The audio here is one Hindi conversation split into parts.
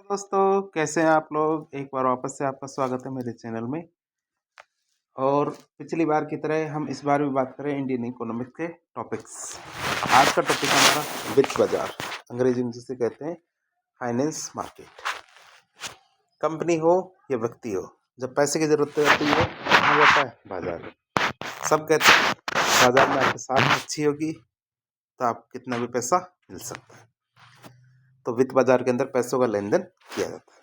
दोस्तों, कैसे हैं आप लोग? एक बार वापस से आपका स्वागत है मेरे चैनल में। और पिछली बार की तरह हम इस बार भी बात करें इंडियन इकोनॉमिक के टॉपिक्स। आज का टॉपिक हमारा वित्त बाजार, अंग्रेजी में जिसे कहते हैं फाइनेंस मार्केट। कंपनी हो या व्यक्ति हो, जब पैसे की जरूरत होती है कहाँ जाता है? बाजार में। सब कहते हैं बाजार में आपकी साख अच्छी होगी तो आप कितना भी पैसा मिल सकता है। तो वित्त बाजार के अंदर पैसों का लेन देन किया जाता है।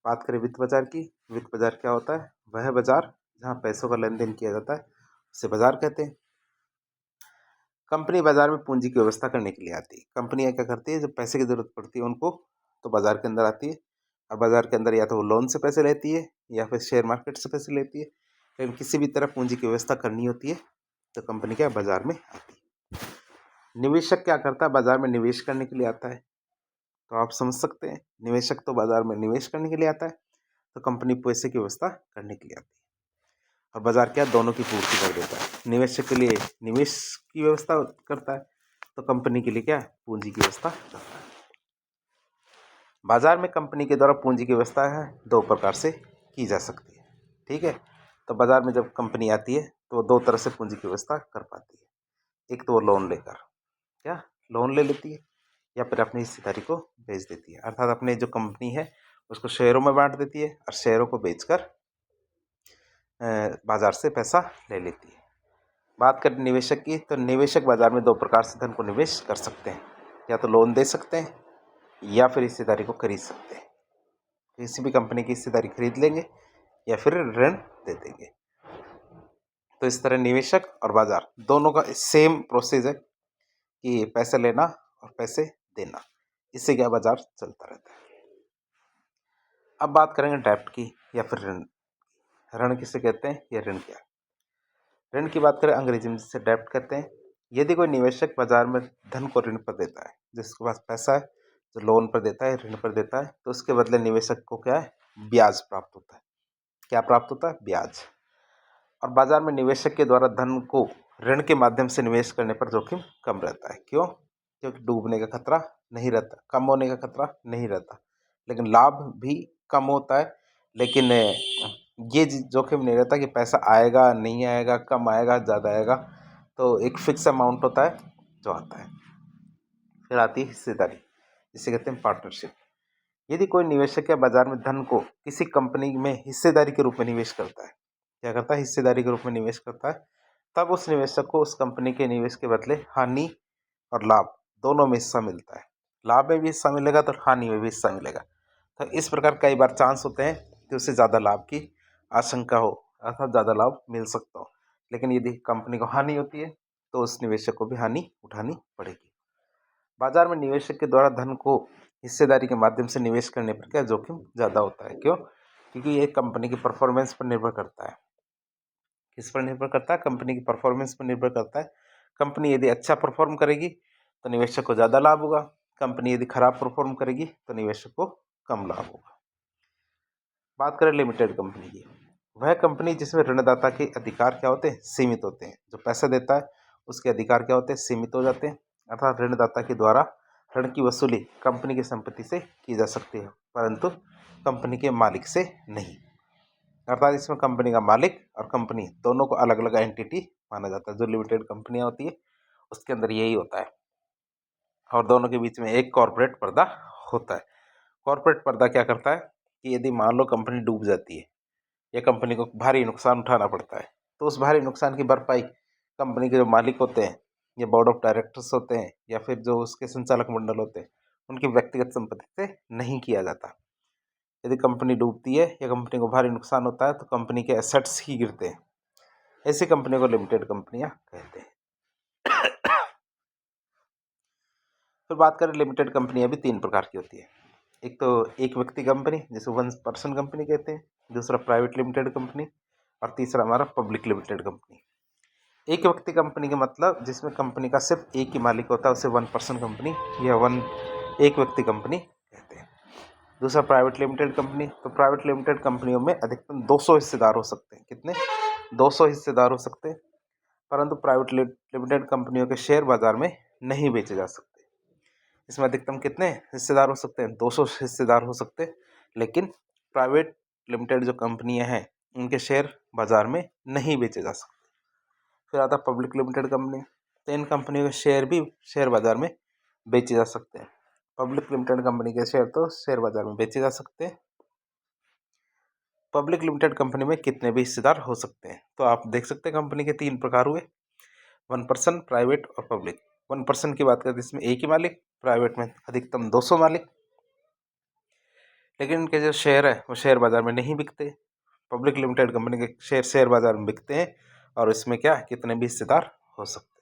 बात करें वित्त बाजार की, वित्त बाजार क्या होता है? वह बाजार जहां पैसों का लेन देन किया जाता है उसे बाजार कहते हैं। कंपनी बाजार में पूंजी की व्यवस्था करने के लिए आती है। कंपनियां क्या करती है, जब पैसे की जरूरत पड़ती है उनको तो बाजार के अंदर आती है, और बाजार के अंदर या तो वो लोन से पैसे लेती है या फिर शेयर मार्केट से पैसे लेती है। लेकिन किसी भी तरह पूंजी की व्यवस्था करनी होती है तो कंपनी क्या बाजार में आती है। निवेशक क्या करता है? बाजार में निवेश करने के लिए आता है। तो आप समझ सकते हैं, निवेशक तो बाजार में निवेश करने के लिए आता है, तो कंपनी पैसे की व्यवस्था करने के लिए आती है। और बाजार क्या दोनों की पूर्ति कर देता है। निवेशक के लिए निवेश की व्यवस्था करता है, तो कंपनी के लिए क्या पूंजी की व्यवस्था करता है। बाजार में कंपनी के द्वारा पूंजी की व्यवस्था है दो प्रकार से की जा सकती है। ठीक है, तो बाजार में जब कंपनी आती है तो वो दो तरह से पूंजी की व्यवस्था कर पाती है। एक तो वो लोन लेकर क्या लोन ले लेती है, या फिर अपनी हिस्सेदारी को बेच देती है, अर्थात अपने जो कंपनी है उसको शेयरों में बांट देती है और शेयरों को बेचकर बाजार से पैसा ले लेती है। बात करें निवेशक की, तो निवेशक बाजार में दो प्रकार से धन को निवेश कर सकते हैं। या तो लोन दे सकते हैं या फिर हिस्सेदारी को खरीद सकते हैं। किसी भी कंपनी की हिस्सेदारी खरीद लेंगे या फिर ऋण दे देंगे। तो इस तरह निवेशक और बाजार दोनों का सेम प्रोसेस है कि पैसे लेना और पैसे देना। इससे क्या बाजार चलता रहता है। अब बात करेंगे डेब्ट की या फिर ऋण। ऋण किसे कहते हैं या ऋण क्या है? ऋण की बात करें अंग्रेजी में जिसे डेब्ट कहते हैं। यदि कोई निवेशक बाजार में धन को ऋण पर देता है, जिसके पास पैसा है जो लोन पर देता है, ऋण पर देता है, तो उसके बदले निवेशक को क्या है? ब्याज प्राप्त होता है। क्या प्राप्त होता है? ब्याज। और बाजार में निवेशक के द्वारा धन को ऋण के माध्यम से निवेश करने पर जोखिम कम रहता है। क्यों? क्योंकि डूबने का खतरा नहीं रहता, कम होने का खतरा नहीं रहता, लेकिन लाभ भी कम होता है। लेकिन ये जोखिम नहीं रहता कि पैसा आएगा नहीं आएगा, कम आएगा ज़्यादा आएगा। तो एक फिक्स अमाउंट होता है जो आता है। फिर आती है हिस्सेदारी, जिसे कहते हैं पार्टनरशिप। यदि कोई निवेशक या बाजार में धन को किसी कंपनी में हिस्सेदारी के रूप में निवेश करता है, क्या करता है? हिस्सेदारी के रूप में निवेश करता है, तब उस निवेशक को उस कंपनी के निवेश के बदले हानि और लाभ दोनों में हिस्सा मिलता है। लाभ में भी हिस्सा मिलेगा तो हानि में भी हिस्सा मिलेगा। तो इस प्रकार कई बार चांस होते हैं कि उससे ज़्यादा लाभ की आशंका हो, अर्थात ज़्यादा लाभ मिल सकता हो। लेकिन यदि कंपनी को हानि होती है तो उस निवेशक को भी हानि उठानी पड़ेगी। बाजार में निवेशक के द्वारा धन को हिस्सेदारी के माध्यम से निवेश करने पर क्या जोखिम ज़्यादा होता है। क्यों? क्योंकि ये कंपनी की परफॉर्मेंस पर निर्भर करता है। किस पर निर्भर करता है? कंपनी की परफॉर्मेंस पर निर्भर करता है। कंपनी यदि अच्छा परफॉर्म करेगी तो निवेशक को ज़्यादा लाभ होगा। कंपनी यदि खराब परफॉर्म करेगी तो निवेशक को कम लाभ होगा। बात करें लिमिटेड कंपनी की, वह कंपनी जिसमें ऋणदाता के अधिकार क्या होते हैं? सीमित होते हैं। जो पैसा देता है उसके अधिकार क्या होते हैं? सीमित हो जाते हैं। अर्थात ऋणदाता के द्वारा ऋण की वसूली कंपनी की संपत्ति से की जा सकती है, परंतु कंपनी के मालिक से नहीं। अर्थात इसमें कंपनी का मालिक और कंपनी दोनों को अलग अलग एंटिटी माना जाता है। जो लिमिटेड कंपनियां होती है उसके अंदर यही होता है, और दोनों के बीच में एक कॉर्पोरेट पर्दा होता है। कॉर्पोरेट पर्दा क्या करता है कि यदि मान लो कंपनी डूब जाती है या कंपनी को भारी नुकसान उठाना पड़ता है, तो उस भारी नुकसान की भरपाई कंपनी के जो मालिक होते हैं या बोर्ड ऑफ डायरेक्टर्स होते हैं या फिर जो उसके संचालक मंडल होते हैं उनकी व्यक्तिगत संपत्ति से नहीं किया जाता। यदि कंपनी डूबती है या कंपनी को भारी नुकसान होता है तो कंपनी के एसेट्स ही गिरते हैं। ऐसी कंपनियों को लिमिटेड कंपनियां कहते हैं। फिर बात करें लिमिटेड कंपनियां भी तीन प्रकार की होती है। एक तो एक व्यक्ति कंपनी जिसे वन पर्सन कंपनी कहते हैं, दूसरा प्राइवेट लिमिटेड कंपनी, और तीसरा हमारा पब्लिक लिमिटेड कंपनी। एक व्यक्ति कंपनी का मतलब जिसमें कंपनी का सिर्फ एक ही मालिक होता है उसे वन पर्सन कंपनी या एक व्यक्ति कंपनी कहते हैं। दूसरा प्राइवेट लिमिटेड कंपनी, तो प्राइवेट लिमिटेड कंपनियों में अधिकतम 200 हिस्सेदार हो सकते हैं। कितने? 200 हिस्सेदार हो सकते हैं। परंतु प्राइवेट लिमिटेड कंपनियों के शेयर बाजार में नहीं बेचे जा सकते। इसमें अधिकतम कितने हिस्सेदार हो सकते हैं? 200 हिस्सेदार हो सकते हैं। लेकिन प्राइवेट लिमिटेड जो कंपनियां हैं उनके शेयर बाजार में नहीं बेचे जा सकते। फिर आता पब्लिक लिमिटेड कंपनी, तो इन कंपनियों के शेयर भी शेयर बाजार में बेचे जा सकते हैं। पब्लिक लिमिटेड कंपनी के शेयर तो शेयर बाजार में बेचे जा सकते हैं। पब्लिक लिमिटेड कंपनी में कितने भी हिस्सेदार हो सकते हैं? तो आप देख सकते हैं कंपनी के 3 प्रकार हुए, 1%, प्राइवेट और पब्लिक। 1% की बात करें तो इसमें एक ही मालिक, प्राइवेट में अधिकतम 200 मालिक। लेकिन इनके जो शेयर है वो शेयर बाजार में नहीं बिकते। पब्लिक लिमिटेड कंपनी के शेयर शेयर बाजार में बिकते हैं और इसमें क्या कितने भी हिस्सेदार हो सकते हैं।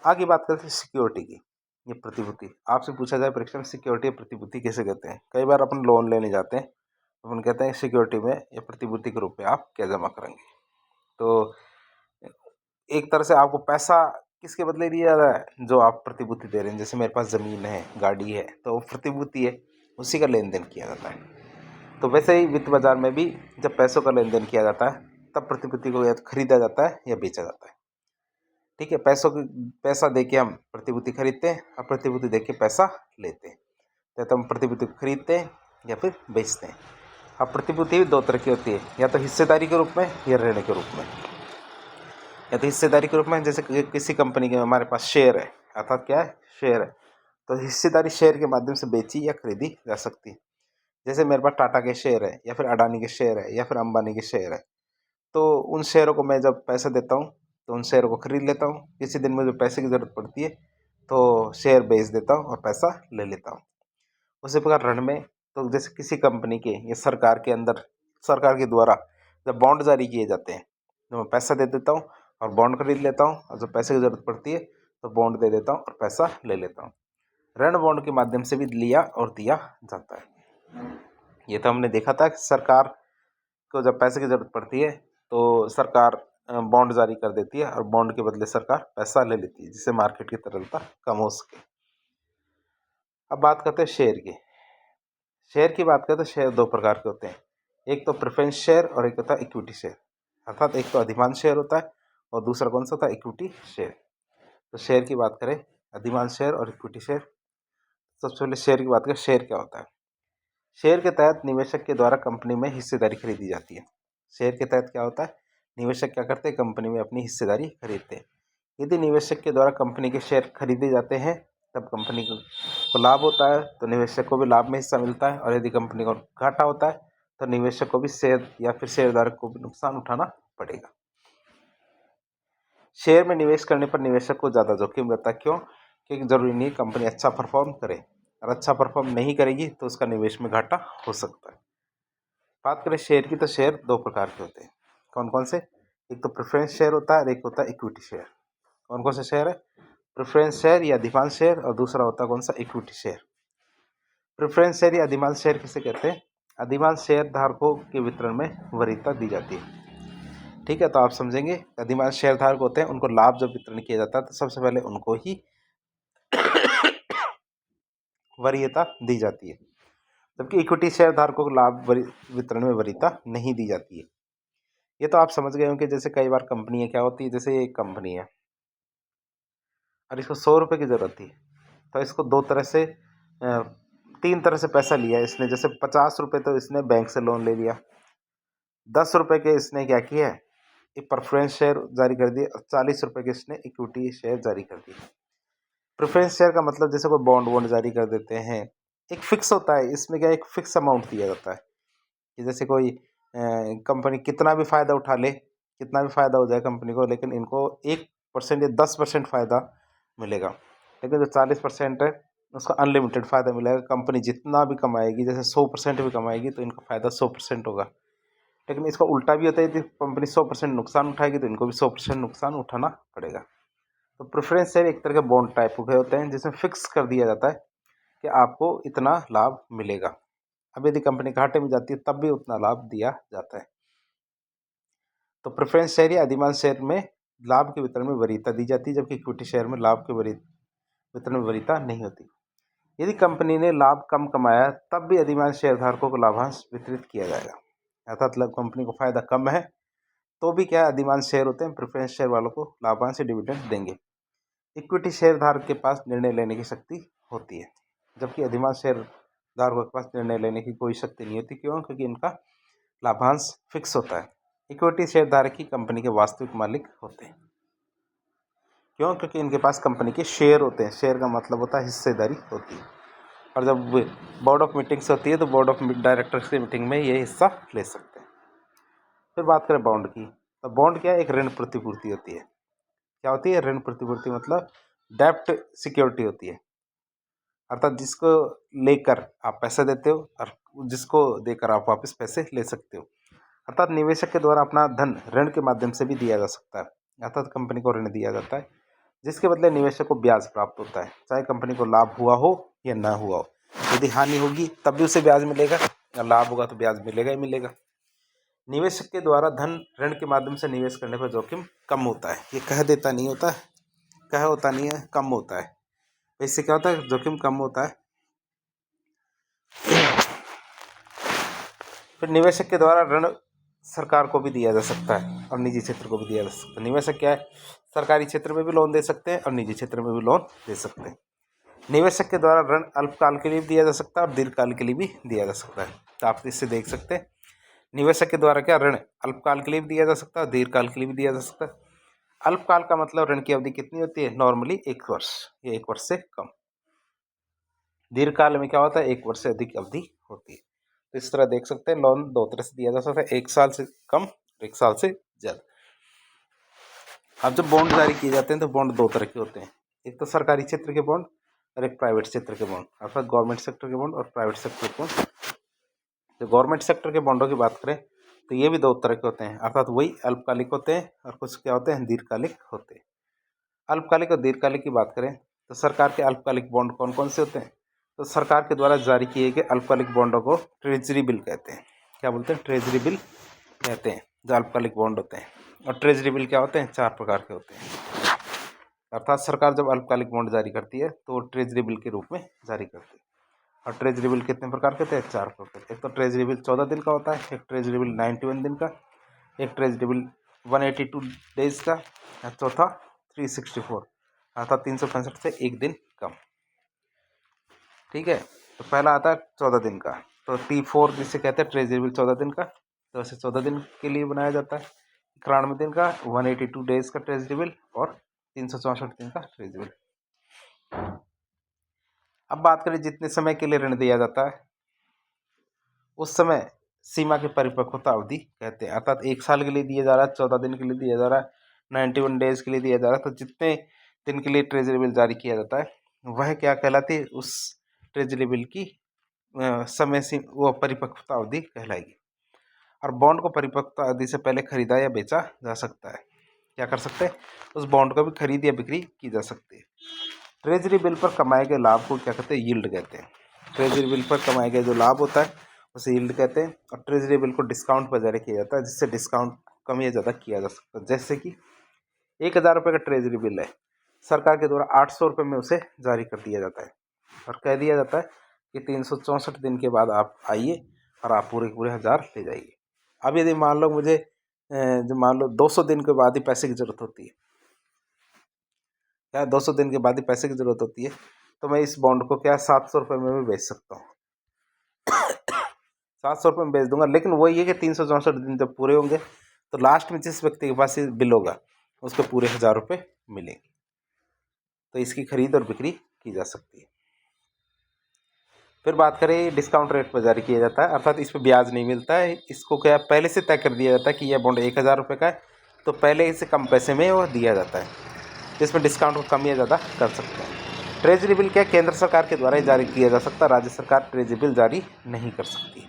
आगे बात करते हैं सिक्योरिटी की। ये प्रतिभूति आपसे पूछा जाए परीक्षा में, सिक्योरिटी प्रतिभूति कैसे कहते हैं? कई बार अपन लोन लेने जाते हैं, अपन कहते हैं सिक्योरिटी में या प्रतिभूति के रूप में आप क्या जमा करेंगे। तो एक तरह से आपको पैसा किसके बदले दिया जा रहा है? जो आप प्रतिभूति दे रहे हैं। जैसे मेरे पास ज़मीन है, गाड़ी है, तो वो प्रतिभूति है, उसी का लेन देन किया जाता है। तो वैसे ही वित्त बाजार में भी जब पैसों का लेन देन किया जाता है तब प्रतिभूति को या तो खरीदा जाता है या बेचा जाता है। ठीक है, पैसा दे के हम प्रतिभूति खरीदते हैं और प्रतिभूति दे के पैसा लेते हैं। या तो हम प्रतिभूति को खरीदते हैं या फिर बेचते हैं। अब प्रतिभूति भी 2 तरह की होती है, या तो हिस्सेदारी के रूप में या ऋण के रूप में। या तो हिस्सेदारी के रूप में, जैसे किसी कंपनी के हमारे पास शेयर है, अर्थात क्या है, शेयर है, तो हिस्सेदारी शेयर के माध्यम से बेची या खरीदी जा सकती है। जैसे मेरे पास टाटा के शेयर है या फिर अडानी के शेयर है या फिर अंबानी के शेयर है, तो उन शेयरों को मैं जब पैसा देता हूँ तो उन शेयरों को खरीद लेता हूँ। किसी दिन मुझे पैसे की ज़रूरत पड़ती है तो शेयर बेच देता हूँ और पैसा ले लेता हूँ। उसी प्रकार ऋण में, तो जैसे किसी कंपनी के या सरकार के अंदर, सरकार के द्वारा जब बॉन्ड जारी किए जाते हैं तो मैं पैसा दे देता हूँ और बॉन्ड खरीद लेता हूँ, और जब पैसे की ज़रूरत पड़ती है तो बॉन्ड दे देता हूँ और पैसा ले लेता हूँ। ऋण बॉन्ड के माध्यम से भी लिया और दिया जाता है। ये तो हमने देखा था कि सरकार को जब पैसे की ज़रूरत पड़ती है तो सरकार बॉन्ड जारी कर देती है और बॉन्ड के बदले सरकार पैसा ले लेती है, जिससे मार्केट की तरलता कम हो सके। अब बात करते हैं शेयर की। शेयर की बात करें तो शेयर 2 प्रकार के होते हैं, एक तो प्रेफरेंस शेयर और एक होता है इक्विटी शेयर। अर्थात एक तो अधिमांश शेयर होता है और दूसरा कौन सा होता है? Equity share. तो शेयर की बात करें, अधिमांश शेयर और इक्विटी शेयर। सबसे पहले शेयर की बात करें, शेयर क्या होता है? शेयर के तहत निवेशक के द्वारा कंपनी में हिस्सेदारी खरीदी जाती है। शेयर के तहत क्या होता है? निवेशक क्या करते हैं? कंपनी में अपनी हिस्सेदारी खरीदते हैं। यदि निवेशक के द्वारा कंपनी के शेयर खरीदे जाते हैं तब कंपनी को लाभ होता है, तो निवेशक को भी लाभ में हिस्सा मिलता है। और यदि कंपनी को घाटा होता है तो निवेशक को भी शेयर या फिर शेयरधारक को भी नुकसान उठाना पड़ेगा। शेयर में निवेश करने पर निवेशक को ज़्यादा जोखिम रहता है। क्यों? क्योंकि जरूरी नहीं कंपनी अच्छा परफॉर्म करे, और अच्छा परफॉर्म नहीं करेगी तो उसका निवेश में घाटा हो सकता है। बात करें शेयर की, तो शेयर 2 प्रकार के होते हैं। कौन कौन से? एक तो प्रेफरेंस शेयर होता है और एक होता है इक्विटी शेयर। कौन कौन से शेयर है? प्रेफरेंस शेयर या अधिमांश शेयर, और दूसरा होता है कौन सा? Equity share. प्रेफरेंस शेयर या अधिमांश शेयर किसे कहते हैं? अधिमांश शेयर धारकों के वितरण में वरीयता दी जाती है। ठीक है, तो आप समझेंगे अधिमांश शेयर धारक होते हैं, उनको लाभ जब वितरण किया जाता है तो सबसे पहले उनको ही वरीयता दी जाती है, जबकि इक्विटी शेयर धारकों को लाभ वितरण में वरीयता नहीं दी जाती है। ये तो आप समझ गए होंगे। जैसे कई बार कंपनी क्या होती है, जैसे एक कंपनी है और इसको 100 रुपये की ज़रूरत थी, तो इसको 2 तरह से 3 तरह से पैसा लिया इसने। जैसे 50 रुपये तो इसने बैंक से लोन ले लिया, 10 रुपये के इसने क्या किया है, एक प्रेफरेंस शेयर जारी कर दिए, और 40 रुपये के इसने इक्विटी शेयर जारी कर दिए। प्रेफरेंस शेयर का मतलब जैसे कोई बॉन्ड जारी कर देते हैं, एक फिक्स होता है, इसमें क्या एक फिक्स अमाउंट दिया जाता है कि जैसे कोई कंपनी कितना भी फ़ायदा उठा ले, कितना भी फ़ायदा हो जाए कंपनी को, लेकिन इनको 1% या 10% फ़ायदा मिलेगा। लेकिन जो 40% है उसका अनलिमिटेड फ़ायदा मिलेगा। कंपनी जितना भी कमाएगी, जैसे 100% भी कमाएगी तो इनका फ़ायदा 100% होगा। लेकिन इसका उल्टा भी होता है, यदि कंपनी 100% नुकसान उठाएगी तो इनको भी 100% नुकसान उठाना पड़ेगा। तो प्रेफरेंस शेयर एक तरह के बॉन्ड टाइप के होते हैं, जिसमें फिक्स कर दिया जाता है कि आपको इतना लाभ मिलेगा। अब यदि कंपनी घाटे में जाती है तब भी उतना लाभ दिया जाता है। तो प्रेफरेंस शेयर या अधिमांश शेयर में लाभ के वितरण में वरीयता दी जाती है, जबकि इक्विटी शेयर में लाभ के वितरण में वरीयता नहीं होती। यदि कंपनी ने लाभ कम कमाया तब भी अधिमांश शेयरधारकों को लाभांश वितरित किया जाएगा। अर्थात कंपनी को फायदा कम है तो भी क्या अधिमांश शेयर होते हैं, प्रेफरेंस शेयर वालों को लाभांश या डिविडेंड देंगे। इक्विटी शेयरधारक के पास निर्णय लेने की शक्ति होती है, जबकि अधिमांश शेयरधारकों के पास निर्णय लेने की कोई शक्ति नहीं होती। क्यों? क्योंकि इनका लाभांश फिक्स होता है। इक्विटी शेयरधारक ही कंपनी के वास्तविक मालिक होते हैं। क्यों? क्योंकि इनके पास कंपनी के शेयर होते हैं। शेयर का मतलब होता है हिस्सेदारी होती है। और जब बोर्ड ऑफ मीटिंग्स होती है तो बोर्ड ऑफ डायरेक्टर्स की मीटिंग में ये हिस्सा ले सकते हैं। फिर बात करें बॉन्ड की, तो बॉन्ड क्या है? एक ऋण प्रतिपूर्ति होती है। क्या होती है? ऋण प्रतिपूर्ति मतलब डेप्ट सिक्योरिटी होती है, अर्थात जिसको लेकर आप पैसे देते हो और जिसको देकर आप वापस पैसे ले सकते हो। अर्थात निवेशक के द्वारा अपना धन ऋण के माध्यम से भी दिया जा सकता है। अर्थात कंपनी को ऋण दिया जाता है जिसके बदले निवेशक को ब्याज प्राप्त होता है, चाहे कंपनी को लाभ हुआ हो या ना हुआ हो। यदि हानि होगी तब भी उसे ब्याज मिलेगा, और लाभ होगा तो ब्याज मिलेगा ही मिलेगा। निवेशक के द्वारा धन ऋण के माध्यम से निवेश करने पर जोखिम कम होता है। ये कह देता नहीं होता, कह होता नहीं है, कम होता है। इससे क्या होता है? जोखिम कम होता है। फिर निवेशक के द्वारा ऋण सरकार को भी दिया जा सकता है और निजी क्षेत्र को भी दिया जा सकता है। निवेशक क्या है? सरकारी क्षेत्र में भी लोन दे सकते हैं और निजी क्षेत्र में भी लोन दे सकते हैं। निवेशक के द्वारा ऋण अल्पकाल के लिए भी दिया जा सकता है और दीर्घकाल के लिए भी दिया जा सकता है। तो आप इससे देख सकते हैं निवेशक के द्वारा क्या ऋण अल्पकाल के लिए भी दिया जा सकता है, दीर्घकाल के लिए भी दिया जा सकता है। अल्पकाल का मतलब ऋण की अवधि कितनी होती है? नॉर्मली 1 वर्ष या 1 वर्ष से कम। दीर्घकाल में क्या होता है? 1 वर्ष से अधिक अवधि होती है। तो इस तरह देख सकते हैं लोन दो तरह से दिया जा सकता है, 1 साल से कम, 1 साल से ज़्यादा। अब जब बॉन्ड जारी किए जाते हैं तो बॉन्ड 2 तरह के होते हैं, एक तो सरकारी क्षेत्र के बॉन्ड और एक प्राइवेट क्षेत्र के बॉन्ड, अर्थात गवर्नमेंट सेक्टर के बॉन्ड और प्राइवेट सेक्टर के बॉन्ड। तो गवर्नमेंट सेक्टर के बॉन्डों की बात करें तो ये भी 2 तरह के होते हैं, अर्थात वही अल्पकालिक होते हैं और कुछ क्या होते हैं? दीर्घकालिक होते हैं। अल्पकालिक और दीर्घकालिक की बात करें तो सरकार के अल्पकालिक बॉन्ड कौन कौन से होते हैं? तो सरकार के द्वारा जारी किए गए अल्पकालिक बॉन्डों को ट्रेजरी बिल कहते हैं। क्या बोलते हैं? ट्रेजरी बिल कहते हैं जो अल्पकालिक बॉन्ड होते हैं। और ट्रेजरी बिल क्या होते हैं? 4 प्रकार के होते हैं। अर्थात सरकार जब अल्पकालिक बॉन्ड जारी करती है तो वो ट्रेजरी बिल के रूप में जारी करती है। और ट्रेजरी बिल कितने प्रकार के होते हैं? 4 प्रकार। एक तो ट्रेजरी बिल 14 दिन का होता है, एक ट्रेजरी बिल 91 दिन का, एक ट्रेजरी बिल 182 डेज का, और चौथा 364 अर्थात 365 से 1 दिन कम। ठीक है, तो पहला आता है 14 दिन का, तो T4 जिसे कहते हैं ट्रेजरी बिल 14 दिन का, तो ऐसे 14 दिन के लिए बनाया जाता है। 91 दिन का, 182 डेज का ट्रेजरी बिल और 364 दिन का ट्रेजरी बिल। अब बात करें जितने समय के लिए ऋण दिया जाता है उस समय सीमा की परिपक्वता अवधि कहते हैं, अर्थात 1 साल के लिए दिया जा रहा है, 14 दिन के लिए दिया जा रहा है, 91 डेज के लिए दिया जा रहा है। तो जितने दिन के लिए ट्रेजरी बिल जारी किया जाता है वह क्या कहलाती है? उस ट्रेजरी बिल की समय से वो परिपक्वता अवधि कहलाएगी। और बॉन्ड को परिपक्वता अवधि से पहले खरीदा या बेचा जा सकता है। क्या कर सकते हैं? उस बॉन्ड को भी खरीद या बिक्री की जा सकती है। ट्रेजरी बिल पर कमाए गए लाभ को क्या कहते हैं? यील्ड कहते हैं। ट्रेजरी बिल पर कमाए गए जो लाभ होता है उसे यील्ड कहते हैं। और ट्रेजरी बिल को डिस्काउंट पर जारी किया जाता है जिससे डिस्काउंट कम या ज़्यादा किया जा सकता है। जैसे कि 1000 रुपये का ट्रेजरी बिल है, सरकार के द्वारा 800 रुपये में उसे जारी कर दिया जाता है और कह दिया जाता है कि 364 दिन के बाद आप आइए और आप पूरे के पूरे 1000 ले जाइए। अब यदि मान लो मुझे जो मान लो 200 दिन के बाद ही पैसे की ज़रूरत होती है, क्या 200 दिन के बाद ही पैसे की ज़रूरत होती है, तो मैं इस बॉन्ड को क्या 700 रुपये में भी बेच सकता हूँ। 700 रुपये में बेच दूंगा, लेकिन वही है कि 364 दिन जब पूरे होंगे तो लास्ट में जिस व्यक्ति के पास ये बिल होगा उसको पूरे 1000 रुपये मिलेंगे। तो इसकी खरीद और बिक्री की जा सकती है। फिर बात करें डिस्काउंट रेट पर जारी किया जाता है, अर्थात इस पर ब्याज नहीं मिलता है। इसको क्या पहले से तय कर दिया जाता है कि यह बॉन्ड 1000 रुपये का है, तो पहले इसे कम पैसे में वो दिया जाता है, जिसमें डिस्काउंट को कम या ज़्यादा कर सकते हैं। ट्रेजरी बिल क्या केंद्र सरकार के द्वारा ही जारी किया जा सकता है, राज्य सरकार ट्रेजरी बिल जारी नहीं कर सकती,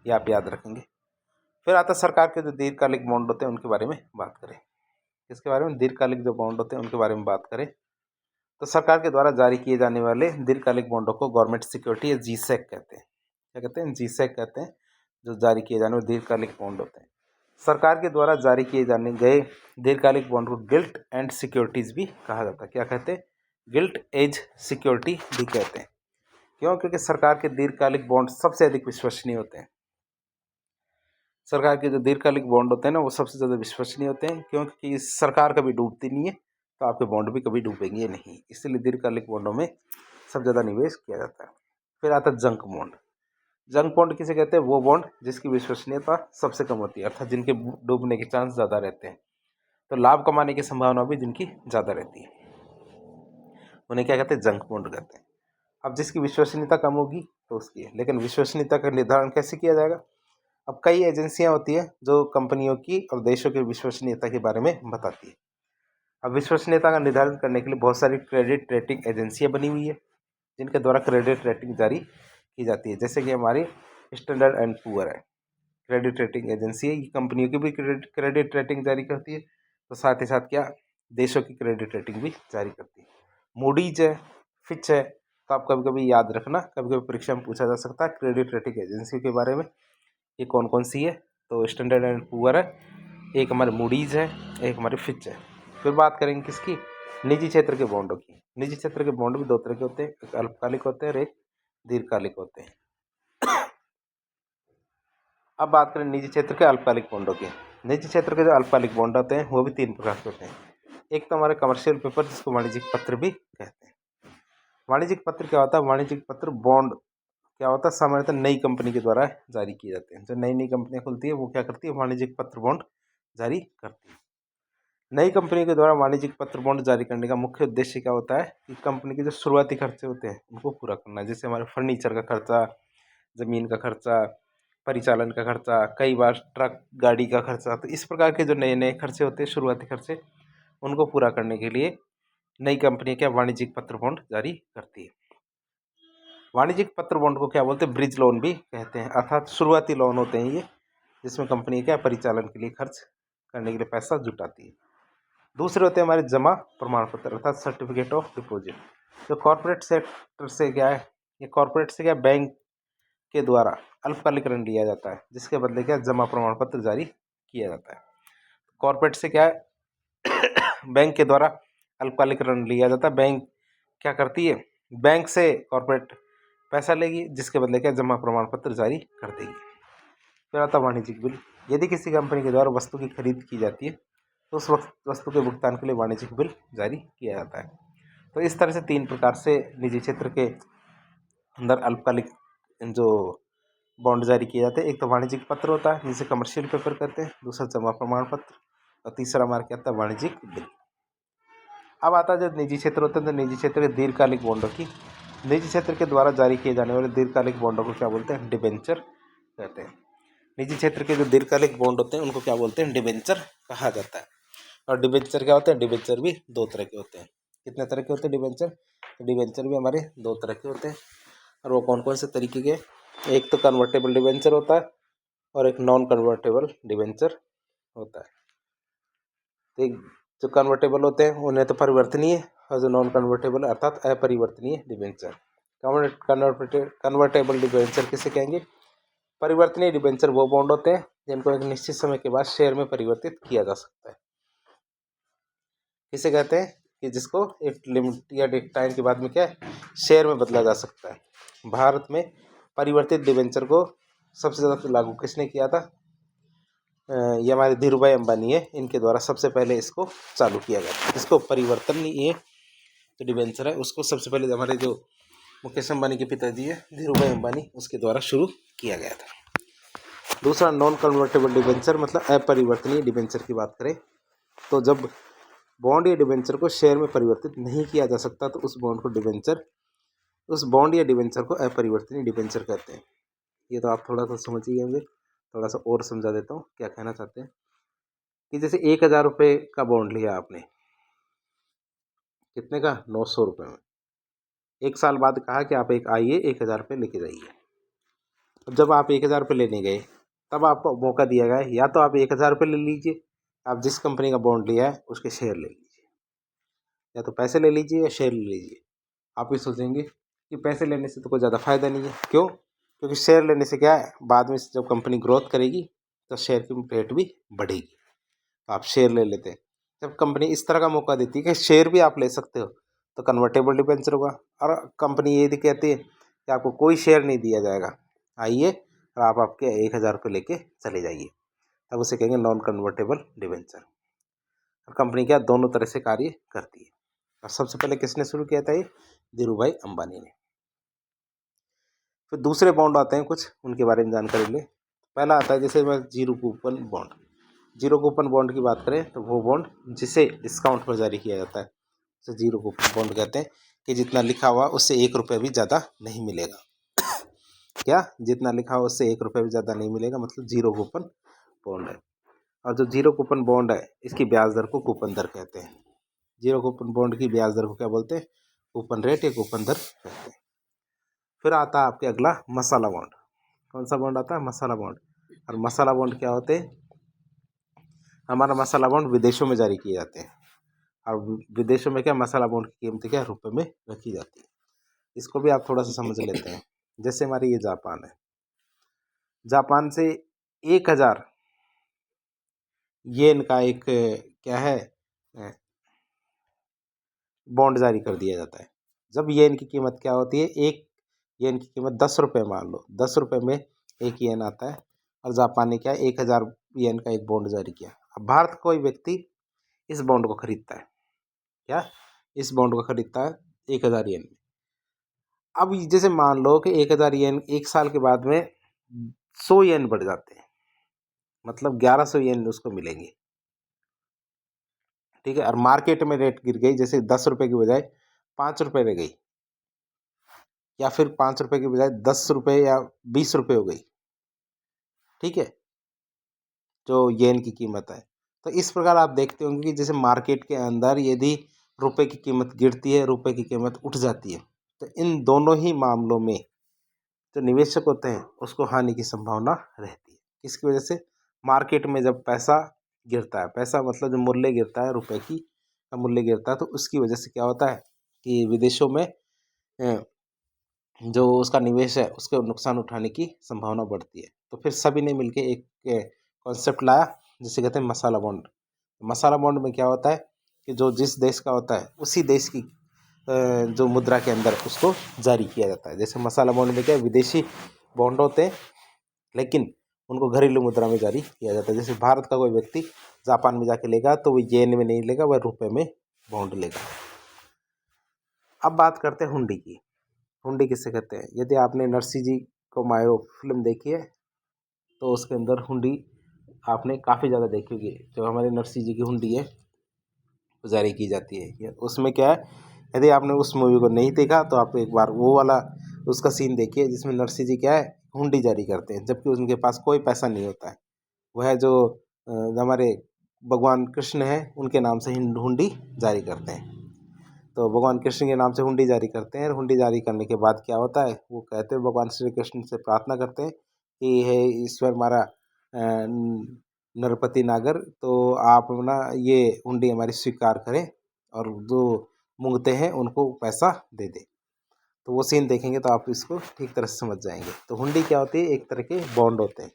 ये आप याद रखेंगे। फिर आता है सरकार के जो दीर्घकालिक बॉन्ड होते हैं उनके बारे में बात करें। इसके बारे में दीर्घकालिक जो बॉन्ड होते हैं उनके बारे में बात करें तो सरकार के द्वारा जारी किए जाने वाले दीर्घकालिक बॉन्डों को गवर्नमेंट सिक्योरिटी या जीसैक कहते हैं। क्या कहते हैं? जीसैक कहते हैं जो जारी किए जाने वाले दीर्घकालिक बॉन्ड होते हैं। सरकार के द्वारा जारी किए जाने गए दीर्घकालिक बॉन्ड को गिल्ट एंड सिक्योरिटीज़ भी कहा जाता है। क्या कहते हैं? गिल्ट एज सिक्योरिटी भी कहते हैं। क्यों? क्योंकि सरकार के दीर्घकालिक बॉन्ड सबसे अधिक विश्वसनीय होते हैं। सरकार के जो दीर्घकालिक बॉन्ड होते हैं ना वो सबसे ज़्यादा विश्वसनीय होते हैं। क्यों? क्योंकि सरकार कभी डूबती नहीं है तो आपके बॉन्ड भी कभी डूबेंगे नहीं। इसलिए दीर्घकालिक बॉन्डों में सबसे ज़्यादा निवेश किया जाता है। फिर आता है जंक बॉन्ड। जंक बॉन्ड किसे कहते हैं? वो बॉन्ड जिसकी विश्वसनीयता सबसे कम होती है, अर्थात जिनके डूबने के चांस ज़्यादा रहते हैं, तो लाभ कमाने की संभावना भी जिनकी ज़्यादा रहती है, उन्हें क्या कहते हैं? जंक बॉन्ड कहते हैं। अब जिसकी विश्वसनीयता कम होगी तो उसकी है, लेकिन विश्वसनीयता का निर्धारण कैसे किया जाएगा? अब कई एजेंसियां होती है जो कंपनियों की और देशों की विश्वसनीयता के बारे में बताती है। अब विश्वसनीयता का निर्धारण करने के लिए बहुत सारी क्रेडिट रेटिंग एजेंसियां बनी हुई है, जिनके द्वारा क्रेडिट रेटिंग जारी की जाती है। जैसे कि हमारी स्टैंडर्ड एंड पुअर है, क्रेडिट रेटिंग एजेंसी है, ये कंपनियों की भी क्रेडिट रेटिंग जारी करती है, तो साथ ही साथ क्या, देशों की क्रेडिट रेटिंग भी जारी करती है। मूडीज है, फिच है। तो आप कभी कभी याद रखना, कभी कभी परीक्षा में पूछा जा सकता है क्रेडिट रेटिंग एजेंसी के बारे में, ये कौन कौन सी है? तो स्टैंडर्ड एंड पुअर है, एक हमारे मूडीज है, एक हमारे फिच है। फिर बात करेंगे किसकी? निजी क्षेत्र के बॉन्डों की। निजी क्षेत्र के बॉन्ड भी दो तरह के होते हैं, एक अल्पकालिक होते हैं और एक दीर्घकालिक होते हैं। अब बात करें निजी क्षेत्र के अल्पकालिक बॉन्डों की। निजी क्षेत्र के जो अल्पकालिक बॉन्ड होते हैं वो भी तीन प्रकार के होते हैं। एक तो हमारे कमर्शियल पेपर, जिसको वाणिज्यिक पत्र भी कहते हैं। वाणिज्यिक पत्र क्या होता है? वाणिज्यिक पत्र बॉन्ड क्या होता है? सामान्यतः नई कंपनी के द्वारा जारी किए जाते हैं। जो नई नई कंपनियां खुलती है वो क्या करती है? वाणिज्यिक पत्र बॉन्ड जारी करती है। नई कंपनी के द्वारा वाणिज्यिक पत्र बॉन्ड जारी करने का मुख्य उद्देश्य क्या होता है? कि कंपनी के जो शुरुआती खर्चे होते हैं उनको पूरा करना, जैसे हमारे फर्नीचर का खर्चा, ज़मीन का खर्चा, परिचालन का खर्चा, कई बार ट्रक गाड़ी का खर्चा। तो इस प्रकार के जो नए नए खर्चे होते हैं, शुरुआती खर्चे, उनको पूरा करने के लिए नई कंपनी क्या वाणिज्यिक पत्र बॉन्ड जारी करती है। वाणिज्यिक पत्र बॉन्ड को क्या बोलते हैं? ब्रिज लोन भी कहते हैं, अर्थात शुरुआती लोन होते हैं ये, जिसमें कंपनी क्या परिचालन के लिए खर्च करने के लिए पैसा जुटाती है। दूसरे होते हैं हमारे जमा प्रमाण पत्र, अर्थात सर्टिफिकेट ऑफ डिपॉजिट। जो कॉर्पोरेट सेक्टर से क्या है, ये कॉर्पोरेट से क्या बैंक के द्वारा अल्पकालिक ऋण लिया जाता है, जिसके बदले क्या जमा प्रमाण पत्र जारी किया जाता है। कॉर्पोरेट से क्या है बैंक के द्वारा अल्पकालिक ऋण लिया जाता है। बैंक क्या करती है? बैंक से कॉर्पोरेट पैसा लेगी, जिसके बदले क्या जमा प्रमाण पत्र जारी कर देगी। फिर आता वाणिज्यिक बिल। यदि किसी कंपनी के द्वारा वस्तु की खरीद की जाती है तो उस वक्त वस्तु के भुगतान के लिए वाणिज्यिक बिल जारी किया जाता है। तो इस तरह से तीन प्रकार से निजी क्षेत्र के अंदर अल्पकालिक जो बॉन्ड जारी किए जाते हैं। एक तो वाणिज्यिक पत्र होता है जिसे कमर्शियल पेपर कहते हैं, दूसरा जमा प्रमाण पत्र, और तीसरा हमारा क्या आता है? वाणिज्यिक बिल। अब आता है जो निजी क्षेत्र होते हैं, तो निजी क्षेत्र के दीर्घकालिक बॉन्डों की। निजी क्षेत्र के द्वारा जारी किए जाने वाले दीर्घकालिक बॉन्डों को क्या बोलते हैं? डिबेंचर कहते हैं। निजी क्षेत्र के जो दीर्घकालिक बॉन्ड होते हैं उनको क्या बोलते हैं? डिबेंचर कहा जाता है। और डिबेंचर क्या होते हैं? डिबेंचर भी दो तरह के होते हैं। कितने तरह के होते हैं डिबेंचर? तो डिबेंचर भी हमारे दो तरह के होते हैं, और वो कौन कौन से तरीके के? एक तो कन्वर्टेबल डिबेंचर होता है और एक नॉन कन्वर्टेबल डिबेंचर होता है। तो जो कन्वर्टेबल होते हैं उन्हें तो परिवर्तनीय, और जो नॉन कन्वर्टेबल अर्थात अपरिवर्तनीय डिबेंचर। कन्वर्टेबल डिबेंचर किसे कहेंगे? परिवर्तनीय डिबेंचर वो बॉन्ड होते हैं जिनको एक निश्चित समय के बाद शेयर में परिवर्तित किया जा सकता है। किसे कहते हैं? कि जिसको एक लिमिट या एक टाइम के बाद में क्या है? शेयर में बदला जा सकता है। भारत में परिवर्तित डिबेंचर को सबसे ज़्यादा लागू किसने किया था? ये हमारे धीरू भाई अंबानी है, इनके द्वारा सबसे पहले इसको चालू किया गया था। इसको परिवर्तनीय जो डिबेंचर है उसको सबसे पहले हमारे जो मुकेश अंबानी के पिताजी है धीरू भाई अंबानी, उसके द्वारा शुरू किया गया था। दूसरा नॉन कन्वर्टेबल डिबेंचर, मतलब अपरिवर्तनीय डिबेंचर की बात करें तो जब बॉन्ड या डिबेंचर को शेयर में परिवर्तित नहीं किया जा सकता तो उस बॉन्ड या डिबेंचर को अपरिवर्तनीय डिबेंचर कहते हैं। ये तो आप थोड़ा सा समझ ही होंगे, थोड़ा सा और समझा देता हूँ क्या कहना चाहते हैं। कि जैसे 1,000 रुपये का बॉन्ड लिया आपने, कितने का? 900 रुपये में। एक साल बाद कहा कि आप एक आइए 1,000 रुपये लेके जाइए। अब जब आप 1,000 रुपये लेने गए तब आपको मौका दिया गया या तो आप 1,000 रुपये ले लीजिए, आप जिस कंपनी का बॉन्ड लिया है उसके शेयर ले लीजिए, या तो पैसे ले लीजिए या शेयर ले लीजिए। आप भी सोचेंगे कि पैसे लेने से तो कोई ज़्यादा फायदा नहीं है। क्यों? क्योंकि शेयर लेने से क्या है, बाद में जब कंपनी ग्रोथ करेगी तो शेयर की रेट भी बढ़ेगी, तो आप शेयर ले लेते हैं। जब कंपनी इस तरह का मौका देती है कि शेयर भी आप ले सकते हो तो कन्वर्टेबल डिबेंचर होगा। और कंपनी ये कहती है कि आपको कोई शेयर नहीं दिया जाएगा, आइए और आप आपके 1,000 रुपये लेके चले जाइए, तब उसे कहेंगे नॉन कन्वर्टेबल डिबेंचर। और कंपनी क्या दोनों तरह से कार्य करती है। और सबसे पहले किसने शुरू किया था ये? धीरू भाई अंबानी ने। फिर दूसरे बॉन्ड आते हैं कुछ, उनके बारे में जानकारी ले। पहला आता है जैसे मैं zero coupon bond. Zero coupon bond की बात करें तो वो बॉन्ड जिसे डिस्काउंट पर जारी किया जाता है उसे जीरो कूपन बॉन्ड कहते हैं, कि जितना लिखा हुआ उससे 1 रुपये भी ज़्यादा नहीं मिलेगा। क्या? जितना लिखा हुआ उससे 1 रुपये भी ज़्यादा नहीं मिलेगा, मतलब जीरो कूपन बॉन्ड है। और जो जीरो कूपन बॉन्ड है इसकी ब्याज दर को कूपन दर कहते हैं। जीरो कूपन बॉन्ड की ब्याज दर को क्या बोलते हैं? कूपन रेट या कूपन दर कहते हैं। फिर आता है आपके अगला मसाला बॉन्ड। कौन सा बॉन्ड आता है? मसाला बॉन्ड। और मसाला बॉन्ड क्या होते हैं? हमारा मसाला बॉन्ड विदेशों में जारी किए जाते हैं। और विदेशों में क्या मसाला बॉन्ड की कीमत क्या रुपए में रखी जाती है। इसको भी आप थोड़ा सा समझ लेते हैं। जैसे हमारी ये जापान है, जापान से 1000 येन का एक क्या है बॉन्ड जारी कर दिया जाता है। जब येन की कीमत क्या होती है? एक येन की कीमत 10 रुपये, मान लो 10 रुपये में एक येन आता है। और जापान ने क्या 1000 येन का एक बॉन्ड जारी किया। अब भारत का कोई व्यक्ति इस बॉन्ड को खरीदता है। क्या? इस बॉन्ड को खरीदता है 1000 येन में। अब जैसे मान लो कि 1000 येन 1 साल के बाद में 100 येन बढ़ जाते हैं, मतलब 1100 येन उसको मिलेंगे। ठीक है। और मार्केट में रेट गिर गई, जैसे 10 रुपये की बजाय 5 रुपये रह गई, या फिर 5 रुपये की बजाय 10 रुपये या 20 रुपये हो गई। ठीक है, जो येन की कीमत है। तो इस प्रकार आप देखते होंगे कि जैसे मार्केट के अंदर यदि रुपए की कीमत गिरती है, रुपए की कीमत उठ जाती है, तो इन दोनों ही मामलों में जो निवेशक होते हैं उसको हानि की संभावना रहती है। किसकी वजह से? मार्केट में जब पैसा गिरता है, पैसा मतलब जो मूल्य गिरता है, रुपए की का मूल्य गिरता है, तो उसकी वजह से क्या होता है कि विदेशों में जो उसका निवेश है उसके नुकसान उठाने की संभावना बढ़ती है। तो फिर सभी ने मिलके एक कॉन्सेप्ट लाया जिसे कहते हैं मसाला बॉन्ड। मसाला बॉन्ड में क्या होता है कि जो जिस देश का होता है उसी देश की जो मुद्रा के अंदर उसको जारी किया जाता है। जैसे मसाला बॉन्ड में क्या है, विदेशी बॉन्ड होते हैं लेकिन उनको घरेलू मुद्रा में जारी किया जाता है। जैसे भारत का कोई व्यक्ति जापान में जाके लेगा तो वो येन में नहीं लेगा, वह रुपए में बॉन्ड लेगा। अब बात करते हैं हुंडी की। हुंडी किसे कहते हैं? यदि आपने नरसिंह जी को मारो फिल्म देखी है तो उसके अंदर हुंडी आपने काफ़ी ज़्यादा देखी होगी। जो हमारे नरसिंह जी की हुंडी है वो जारी की जाती है। उसमें क्या है, यदि आपने उस मूवी को नहीं देखा तो आप एक बार वो वाला उसका सीन देखिए जिसमें नरसिंह जी क्या है हुंडी जारी करते हैं, जबकि उनके पास कोई पैसा नहीं होता है। वह जो हमारे भगवान कृष्ण हैं उनके नाम से ही हुंडी जारी करते हैं। तो भगवान कृष्ण के नाम से हुंडी जारी करते हैं। हुंडी जारी करने के बाद क्या होता है, वो कहते हैं भगवान श्री कृष्ण से प्रार्थना करते हैं कि हे ईश्वर हमारा नरपति नागर, तो आप ना ये हुंडी हमारी स्वीकार करें और जो मुंगते हैं उनको पैसा दे दें। तो वो सीन देखेंगे तो आप इसको ठीक तरह से समझ जाएंगे। तो हुंडी क्या होती है? एक तरह के बॉन्ड होते हैं।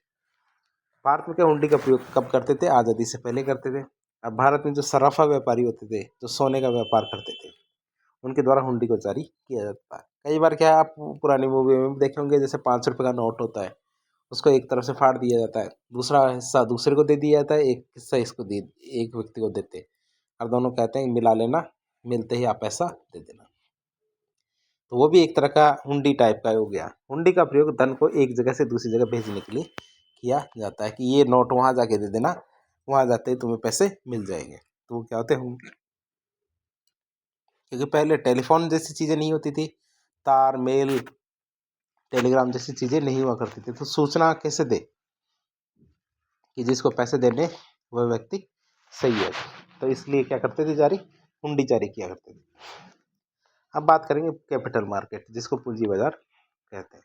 भारत में क्या हुंडी का प्रयोग कब करते थे? आज़ादी से पहले करते थे। अब भारत में जो सराफा व्यापारी होते थे, जो सोने का व्यापार करते थे, उनके द्वारा हुंडी को जारी किया जाता है। कई बार क्या है, आप पुरानी मूवी में भी देखे होंगे, जैसे 5 रुपये का नोट होता है, उसको एक तरफ से फाड़ दिया जाता है, दूसरा हिस्सा दूसरे को दे दिया जाता है, एक हिस्सा इसको दे एक व्यक्ति को देते हैं, और दोनों कहते हैं मिला लेना, मिलते ही आप पैसा दे देना। तो वो भी एक तरह का हुंडी टाइप का हो गया। हुंडी का प्रयोग धन को एक जगह से दूसरी जगह भेजने के लिए किया जाता है, कि ये नोट वहाँ जाके दे देना, वहाँ जाते ही तुम्हें पैसे मिल जाएंगे। तो वो क्या होते हैं हुंडी। क्योंकि पहले टेलीफोन जैसी चीज़ें नहीं होती थी, तार मेल टेलीग्राम जैसी चीज़ें नहीं हुआ करती थी, तो सूचना कैसे दे कि जिसको पैसे देने वह व्यक्ति सही है। तो इसलिए क्या करते थे, जारी हुंडी जारी किया करते थे। अब बात करेंगे कैपिटल मार्केट, जिसको पूंजी बाजार कहते हैं।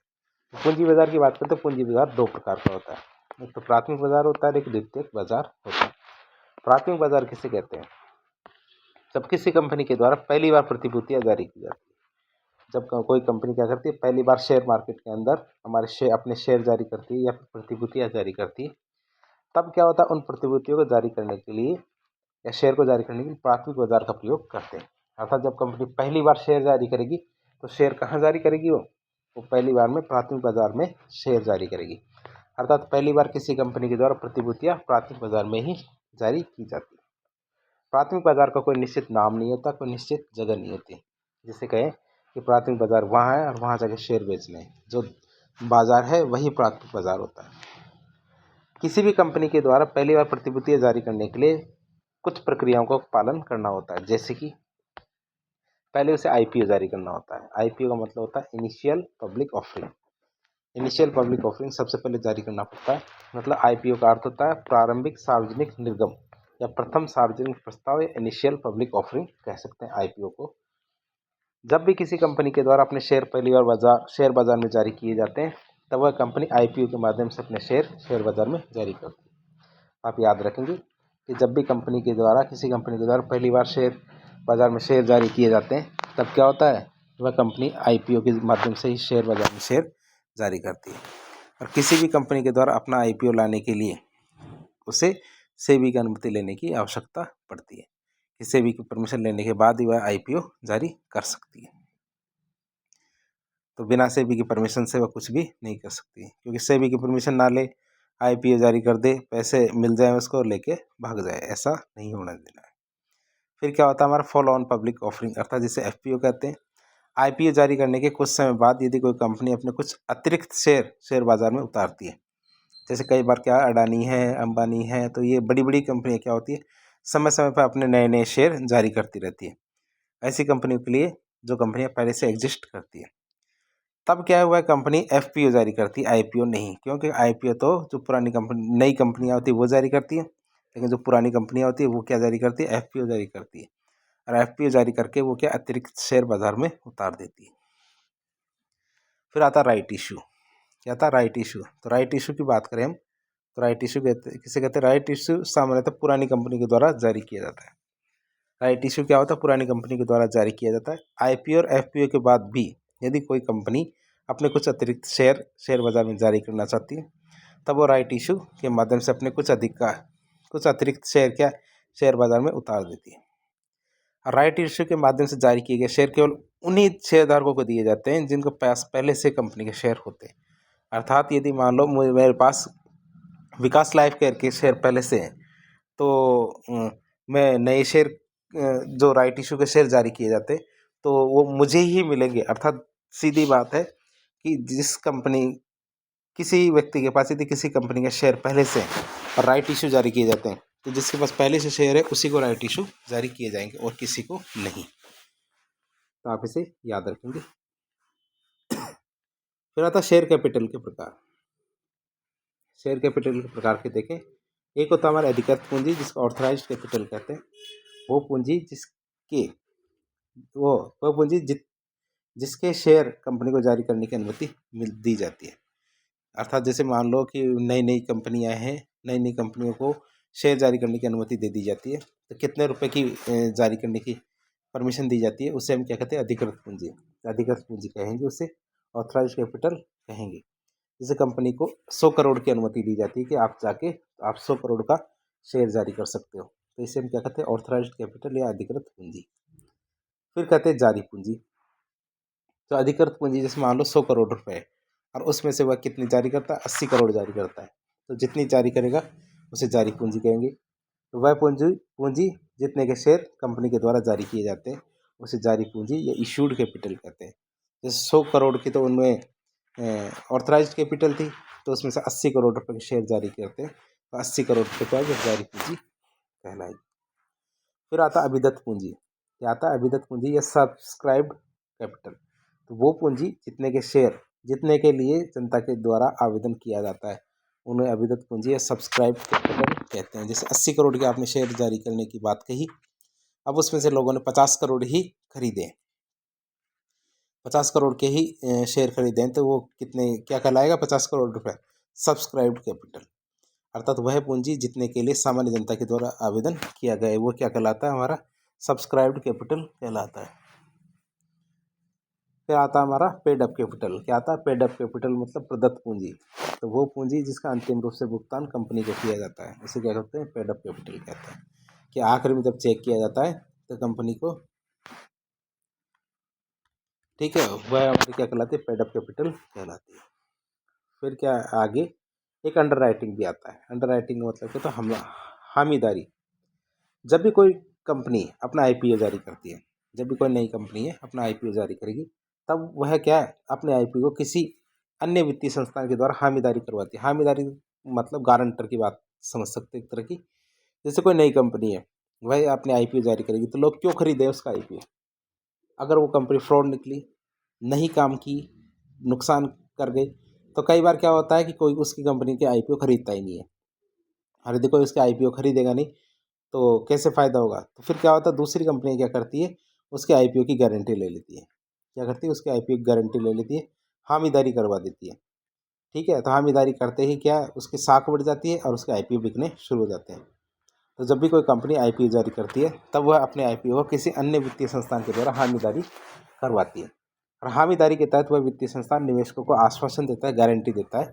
पूंजी बाजार की बात करते हैं। पूंजी बाजार दो प्रकार का होता है, एक तो प्राथमिक बाजार होता है, एक द्वितीयक बाजार होता है। प्राथमिक बाजार किसे कहते हैं? जब किसी कंपनी के द्वारा पहली बार प्रतिभूतियां जारी की जाती है। जब कोई कंपनी क्या करती है, पहली बार शेयर मार्केट के अंदर अपने शेयर जारी करती है या फिर प्रतिभूतियां जारी करती है, तब क्या होता है, उन प्रतिभूतियों को जारी करने के लिए या शेयर को जारी करने के लिए प्राथमिक बाजार का प्रयोग करते हैं। अर्थात जब कंपनी पहली बार शेयर जारी करेगी तो शेयर कहाँ जारी करेगी? वो पहली बार में प्राथमिक बाजार में शेयर जारी करेगी। अर्थात पहली बार किसी कंपनी के द्वारा प्रतिभूतियां प्राथमिक बाजार में ही जारी की जाती है। प्राथमिक बाजार का कोई निश्चित नाम नहीं होता, कोई निश्चित जगह नहीं होती। जिसे कहें कि प्राथमिक बाजार वहाँ है और वहाँ जाके शेयर बेचने हैं, जो बाजार है वही प्राथमिक बाजार होता है। किसी भी कंपनी के द्वारा पहली बार प्रतिभूतियां जारी करने के लिए कुछ प्रक्रियाओं का पालन करना होता है। जैसे कि पहले उसे आईपीओ जारी करना होता है। आईपीओ का मतलब होता है initial public offering. Initial public offering सबसे पहले जारी करना पड़ता है। मतलब आईपीओ का अर्थ होता है प्रारंभिक सार्वजनिक निर्गम या प्रथम सार्वजनिक प्रस्ताव या इनिशियल पब्लिक ऑफरिंग कह सकते हैं आईपीओ को। जब भी किसी कंपनी के द्वारा अपने शेयर पहली बार शेयर बाजार में जारी किए जाते हैं, तब वह कंपनी आईपीओ के माध्यम से अपने शेयर बाजार में जारी करती है। आप याद रखेंगे कि जब भी किसी कंपनी के द्वारा पहली बार शेयर बाजार में शेयर जारी किए जाते हैं, तब क्या होता है, वह कंपनी आईपीओ के माध्यम से ही शेयर बाजार में शेयर जारी करती है। और किसी भी कंपनी के द्वारा अपना आईपीओ लाने के लिए उसे सेबी की अनुमति लेने की आवश्यकता पड़ती है। कि सेबी की परमिशन लेने के बाद ही वह आईपीओ जारी कर सकती है। तो बिना सेबी की परमिशन से वह कुछ भी नहीं कर सकती, क्योंकि सेबी की परमिशन ना ले आईपीओ जारी कर दे, पैसे मिल जाए उसको और लेके भाग जाए, ऐसा नहीं होने देना है। फिर क्या होता है हमारा फॉलो ऑन पब्लिक ऑफरिंग, अर्थात जिसे एफपीओ कहते हैं। आईपीओ जारी करने के कुछ समय बाद यदि कोई कंपनी अपने कुछ अतिरिक्त शेयर बाजार में उतारती है, जैसे कई बार क्या अडानी है, अंबानी है, तो ये बड़ी बड़ी कंपनियां क्या होती है, समय समय पर अपने नए नए शेयर जारी करती रहती है। ऐसी कंपनियों के लिए जो कंपनियां पहले से एग्जिस्ट करती है, तब क्या हुआ, कंपनी एफपीओ जारी करती है, आईपीओ नहीं। क्योंकि आईपीओ तो जो पुरानी कंपनी नई कंपनियां होती है वो जारी करती है, लेकिन जो पुरानी कंपनियां होती है वो क्या जारी करती है, एफपीओ जारी करती है। और एफपीओ जारी करके वो क्या अतिरिक्त शेयर बाजार में उतार देती है। फिर आता राइट इशू। क्या था, राइट इशू। तो राइट इशू की बात करें हम, तो राइट इशू किसे कहते हैं, राइट इशू सामान्यतः पुरानी कंपनी के द्वारा जारी किया जाता है। राइट इशू क्या होता है, पुरानी कंपनी के द्वारा जारी किया जाता है। आईपीओ और एफपीओ के बाद भी यदि कोई कंपनी अपने कुछ अतिरिक्त शेयर बाजार में जारी करना चाहती है, तब वो राइट इशू के माध्यम से अपने कुछ अतिरिक्त शेयर बाजार में उतार देती है। राइट इशू के माध्यम से जारी किए गए शेयर केवल उन्हीं शेयरधारकों को दिए जाते हैं जिनको पास पहले से कंपनी के शेयर होते हैं। अर्थात यदि मान लो मेरे पास विकास लाइफ केयर के शेयर पहले से हैं, तो मैं नए शेयर जो राइट इशू के शेयर जारी किए जाते तो वो मुझे ही मिलेंगे। अर्थात सीधी बात है कि किसी व्यक्ति के पास यदि किसी कंपनी के शेयर पहले से और राइट इशू जारी किए जाते हैं, तो जिसके पास पहले से शेयर है उसी को राइट इशू जारी किए जाएंगे और किसी को नहीं। तो आप इसे याद रखेंगे। फिर आता शेयर कैपिटल के प्रकार। शेयर कैपिटल के प्रकार के देखें, एक होता है हमारा अधिकृत पूंजी जिसको ऑथराइज्ड कैपिटल कहते हैं। वो पूंजी जिसके शेयर कंपनी को जारी करने की अनुमति दी जाती है। अर्थात जैसे मान लो कि नई नई कंपनियां हैं, नई नई कंपनियों को शेयर जारी करने की अनुमति दे दी जाती है, तो कितने रुपए की जारी करने की परमिशन दी जाती है, उसे हम क्या कहते हैं, अधिकृत पूंजी। अधिकृत पूंजी कहेंगे उसे, ऑथराइज्ड कैपिटल कहेंगे। जैसे कंपनी को 100 करोड़ की अनुमति दी जाती है कि आप 100 करोड़ का शेयर जारी कर सकते हो, तो इसे हम क्या कहते हैं, ऑथराइज्ड कैपिटल या अधिकृत पूंजी। फिर कहते हैं जारी पूंजी। तो अधिकृत पूंजी जैसे मान लो 100 करोड़ रुपए, और उसमें से वह कितनी जारी करता है, 80 करोड़ जारी करता है, तो जितनी जारी करेगा उसे जारी पूंजी कहेंगे। तो वह पूंजी जितने के शेयर कंपनी के द्वारा जारी किए जाते हैं उसे जारी पूंजी या इशूड कैपिटल कहते हैं। जैसे 100 करोड़ की तो उनमें ऑथराइज्ड कैपिटल थी, तो उसमें से 80 करोड़ रुपए के शेयर जारी करते हैं, तो 80 करोड़ रुपए का जो जारी पूंजी कहलाएगी। फिर आता अभिदत्त पूंजी। क्या आता है, अभिदत्त पूंजी या सब्सक्राइब्ड कैपिटल। तो वो पूंजी जितने के लिए जनता के द्वारा आवेदन किया जाता है उन्हें अभिदत्त पूंजी या सब्सक्राइब कैपिटल कहते हैं। जैसे 80 करोड़ के आपने शेयर जारी करने की बात कही, अब उसमें से लोगों ने 50 करोड़ ही खरीदे, 50 करोड़ के ही शेयर खरीदे, तो वो क्या कहलाएगा, 50 करोड़ रुपए, सब्सक्राइब्ड कैपिटल। अर्थात वह पूंजी जितने के लिए सामान्य जनता के द्वारा आवेदन किया गया है वो क्या कहलाता है, हमारा सब्सक्राइब्ड कैपिटल कहलाता है। फिर आता है हमारा पेड अप कैपिटल। क्या आता है, पेड अप कैपिटल मतलब प्रदत्त पूंजी। तो वो पूंजी जिसका अंतिम रूप से भुगतान कंपनी को किया जाता है उसे क्या कहते हैं, पेड अप कैपिटल कहते हैं। कि आखिर में जब चेक किया जाता है तो कंपनी को, ठीक है, वह हमारी क्या कहलाती है, पेड अप कैपिटल कहलाती है। फिर क्या आगे एक अंडर राइटिंग भी आता है। अंडर राइटिंग का मतलब क्या, तो हामीदारी। जब भी कोई कंपनी अपना आईपीओ जारी करती है, जब भी कोई नई कंपनी है अपना आईपीओ जारी करेगी, तब वह क्या है अपने आईपीओ को किसी अन्य वित्तीय संस्थान के द्वारा हामीदारी करवाती है। हामीदारी मतलब गारंटर की बात समझ सकते हैं एक तरह की। जैसे कोई नई कंपनी है, वह अपने आईपीओ जारी करेगी, तो लोग क्यों खरीदे उसका आईपीओ? अगर वो कंपनी फ्रॉड निकली, नहीं काम की, नुकसान कर गई, तो कई बार क्या होता है कि कोई उसकी कंपनी के आईपीओ खरीदता ही नहीं है। अरे देखो इसके आईपीओ खरीदेगा नहीं तो कैसे फ़ायदा होगा? तो फिर क्या होता है, दूसरी कंपनी क्या करती है, उसके आईपीओ की गारंटी ले लेती है। क्या करती है, उसके आईपीओ की गारंटी ले लेती है, हामीदारी करवा देती है। ठीक है, तो हामीदारी करते ही क्या है, उसकी साख बढ़ जाती है और उसके आईपीओ बिकने शुरू हो जाते हैं। तो जब भी कोई कंपनी आईपीओ जारी करती है, तब वह अपने आईपीओ को किसी अन्य वित्तीय संस्थान के द्वारा हामीदारी करवाती है। और हामीदारी के तहत वह वित्तीय संस्थान निवेशकों को आश्वासन देता है, गारंटी देता है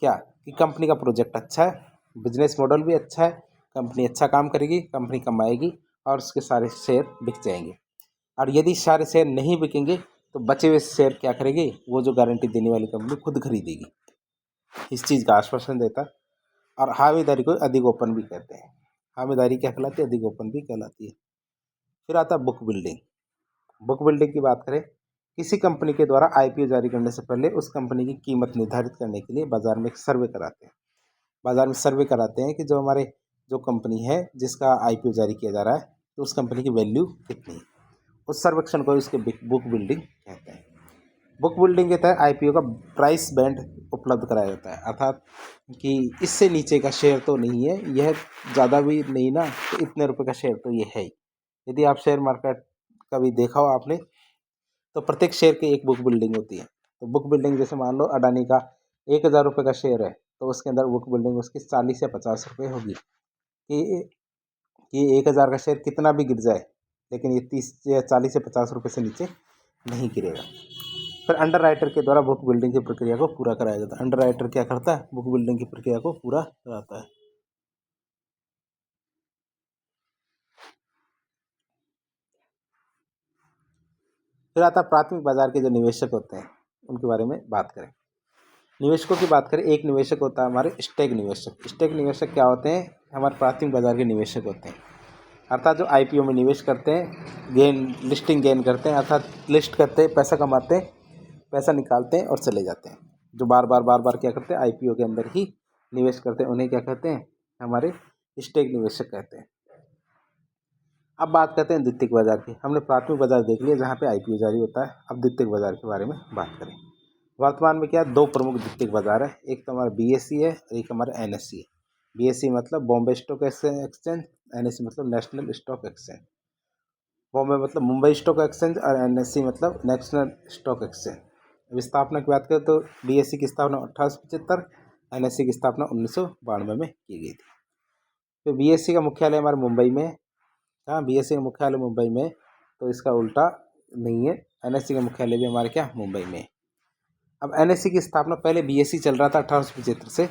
क्या, कि कंपनी का प्रोजेक्ट अच्छा है, बिजनेस मॉडल भी अच्छा है, कंपनी अच्छा काम करेगी, कंपनी कमाएगी और उसके सारे शेयर बिक जाएंगे। और यदि सारे शेयर नहीं बिकेंगे तो बचे हुए शेयर क्या करेगी, वो जो गारंटी देने वाली कंपनी खुद खरीदेगी। इस चीज़ का आश्वासन देता है। और हामीदारी को अधिगोपन भी कहते हैं। हामीदारी क्या कहलाती है, अधिगोपन भी कहलाती है। फिर आता है बुक बिल्डिंग। बुक बिल्डिंग की बात करें, किसी कंपनी के द्वारा आईपीओ जारी करने से पहले उस कंपनी की कीमत निर्धारित करने के लिए बाजार में एक सर्वे कराते हैं। बाजार में सर्वे कराते हैं कि जो कंपनी है जिसका आईपीओ जारी किया जा रहा है, तो उस कंपनी की वैल्यू कितनी है। उस सर्वेक्षण को उसके बुक बिल्डिंग कहते हैं। बुक बिल्डिंग के तहत आईपीओ का प्राइस बैंड उपलब्ध कराया जाता है, अर्थात कि इससे नीचे का शेयर तो नहीं है, यह ज़्यादा भी नहीं ना, तो इतने रुपए का शेयर तो ये है ही। यदि आप शेयर मार्केट कभी देखा हो आपने, तो प्रत्येक शेयर की एक बुक बिल्डिंग होती है। तो बुक बिल्डिंग जैसे मान लो अडानी का 1,000 रुपये का शेयर है, तो उसके अंदर बुक बिल्डिंग उसकी 40 या 50 रुपये होगी कि 1,000 का शेयर कितना भी गिर जाए, लेकिन ये 30 या 40 या 50 रुपये से नीचे नहीं गिरेगा। फिर अंडर राइटर के द्वारा बुक बिल्डिंग की प्रक्रिया को पूरा कराया जाता है। अंडर राइटर क्या करता है, बुक बिल्डिंग की प्रक्रिया को पूरा कराता है। फिर आता है प्राथमिक बाजार के जो निवेशक होते हैं उनके बारे में बात करें। निवेशकों की बात करें, एक निवेशक होता है हमारे स्टैक निवेशक। स्टैक निवेशक क्या होते हैं, हमारे प्राथमिक बाजार के निवेशक होते हैं, अर्थात जो आईपीओ में निवेश करते हैं, लिस्टिंग गेन करते हैं, अर्थात लिस्ट करते हैं, पैसा कमाते हैं, पैसा निकालते हैं और चले जाते हैं। जो बार बार क्या करते हैं, आईपीओ के अंदर ही निवेश करते हैं, उन्हें क्या कहते हैं, हमारे स्टैक निवेशक कहते हैं। अब बात करते हैं द्वितीयक बाजार की। हमने प्राथमिक बाजार देख लिया जहाँ पे आईपीओ जारी होता है। अब द्वितीयक बाजार के बारे में बात करें। वर्तमान में क्या दो प्रमुख द्वितीयक बाजार है, एक तो हमारा बीएसई है और एक हमारा एनएसई है। बीएसई मतलब बॉम्बे स्टॉक एक्सचेंज, एनएसई मतलब नेशनल स्टॉक एक्सचेंज। बॉम्बे मतलब मुंबई स्टॉक एक्सचेंज और एनएसई मतलब नेशनल स्टॉक एक्सचेंज। अब स्थापना की बात करें तो बीएसई की स्थापना 1875, एनएसई की स्थापना 1992 में की गई थी। तो बीएसई का मुख्यालय हमारे मुंबई में। हाँ, बीएसई का मुख्यालय मुंबई में, तो इसका उल्टा नहीं है, एनएसई का मुख्यालय भी हमारे क्या मुंबई में। अब एनएसई की स्थापना, पहले बीएसई चल रहा था 1875 से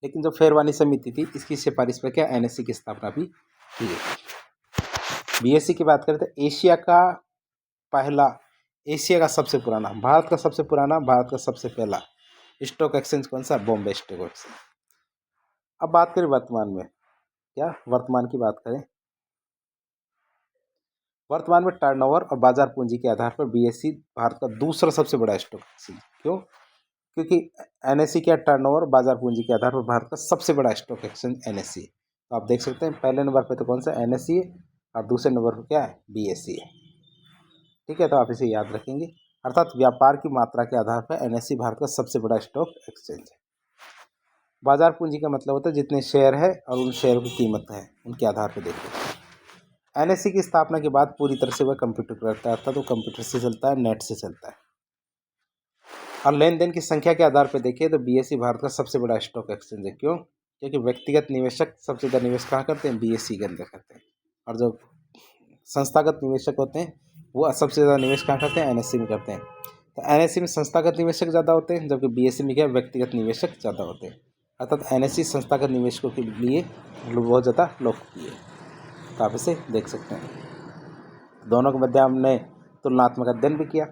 लेकिन जो फेरवानी समिति थी इसकी सिफारिश पर क्या एनएसई की स्थापना भी की गई। बीएसई की बात करें तो पहला एशिया का सबसे पुराना, भारत का सबसे पुराना, भारत का सबसे पहला स्टॉक एक्सचेंज कौन सा, बॉम्बे स्टॉक एक्सचेंज। अब बात करें वर्तमान में, क्या वर्तमान की बात करें, वर्तमान में टर्नओवर और बाजार पूंजी के आधार पर बीएसई भारत का दूसरा सबसे बड़ा स्टॉक एक्सचेंज। क्यों? क्योंकि एनएसई क्या टर्नओवर बाजार पूंजी के आधार पर भारत का सबसे बड़ा स्टॉक एक्सचेंज एनएसई। तो आप देख सकते हैं पहले नंबर पे तो कौन सा एनएसई है और दूसरे नंबर पर क्या है, बीएसई है। ठीक है, तो आप इसे याद रखेंगे। अर्थात व्यापार की मात्रा के आधार पर एनएसई भारत का सबसे बड़ा स्टॉक एक्सचेंज है। बाजार पूंजी का मतलब होता है जितने शेयर है और उन शेयर की कीमत है उनके आधार पर देखते। एनएसई की स्थापना के बाद पूरी तरह से वह कंप्यूटर पर रहता है, अर्थात वो कंप्यूटर से चलता है, नेट से चलता है। और लेन देन की संख्या के आधार पर देखिए तो बीएसई भारत का सबसे बड़ा स्टॉक एक्सचेंज है। क्यों? क्योंकि व्यक्तिगत निवेशक सबसे ज़्यादा निवेश कहाँ करते हैं, बीएसई के अंदर करते हैं, और जो संस्थागत निवेशक होते हैं वो सबसे ज़्यादा निवेश कहाँ करते हैं, एनएसई में करते हैं। तो एनएसई में संस्थागत निवेशक ज़्यादा होते हैं, जबकि बीएसई में क्या व्यक्तिगत निवेशक ज़्यादा होते हैं। अर्थात एनएसई संस्थागत निवेशकों के लिए बहुत ज़्यादा लोकप्रिय है। तो आप इसे देख सकते हैं। दोनों के मध्य हमने तुलनात्मक अध्ययन भी किया।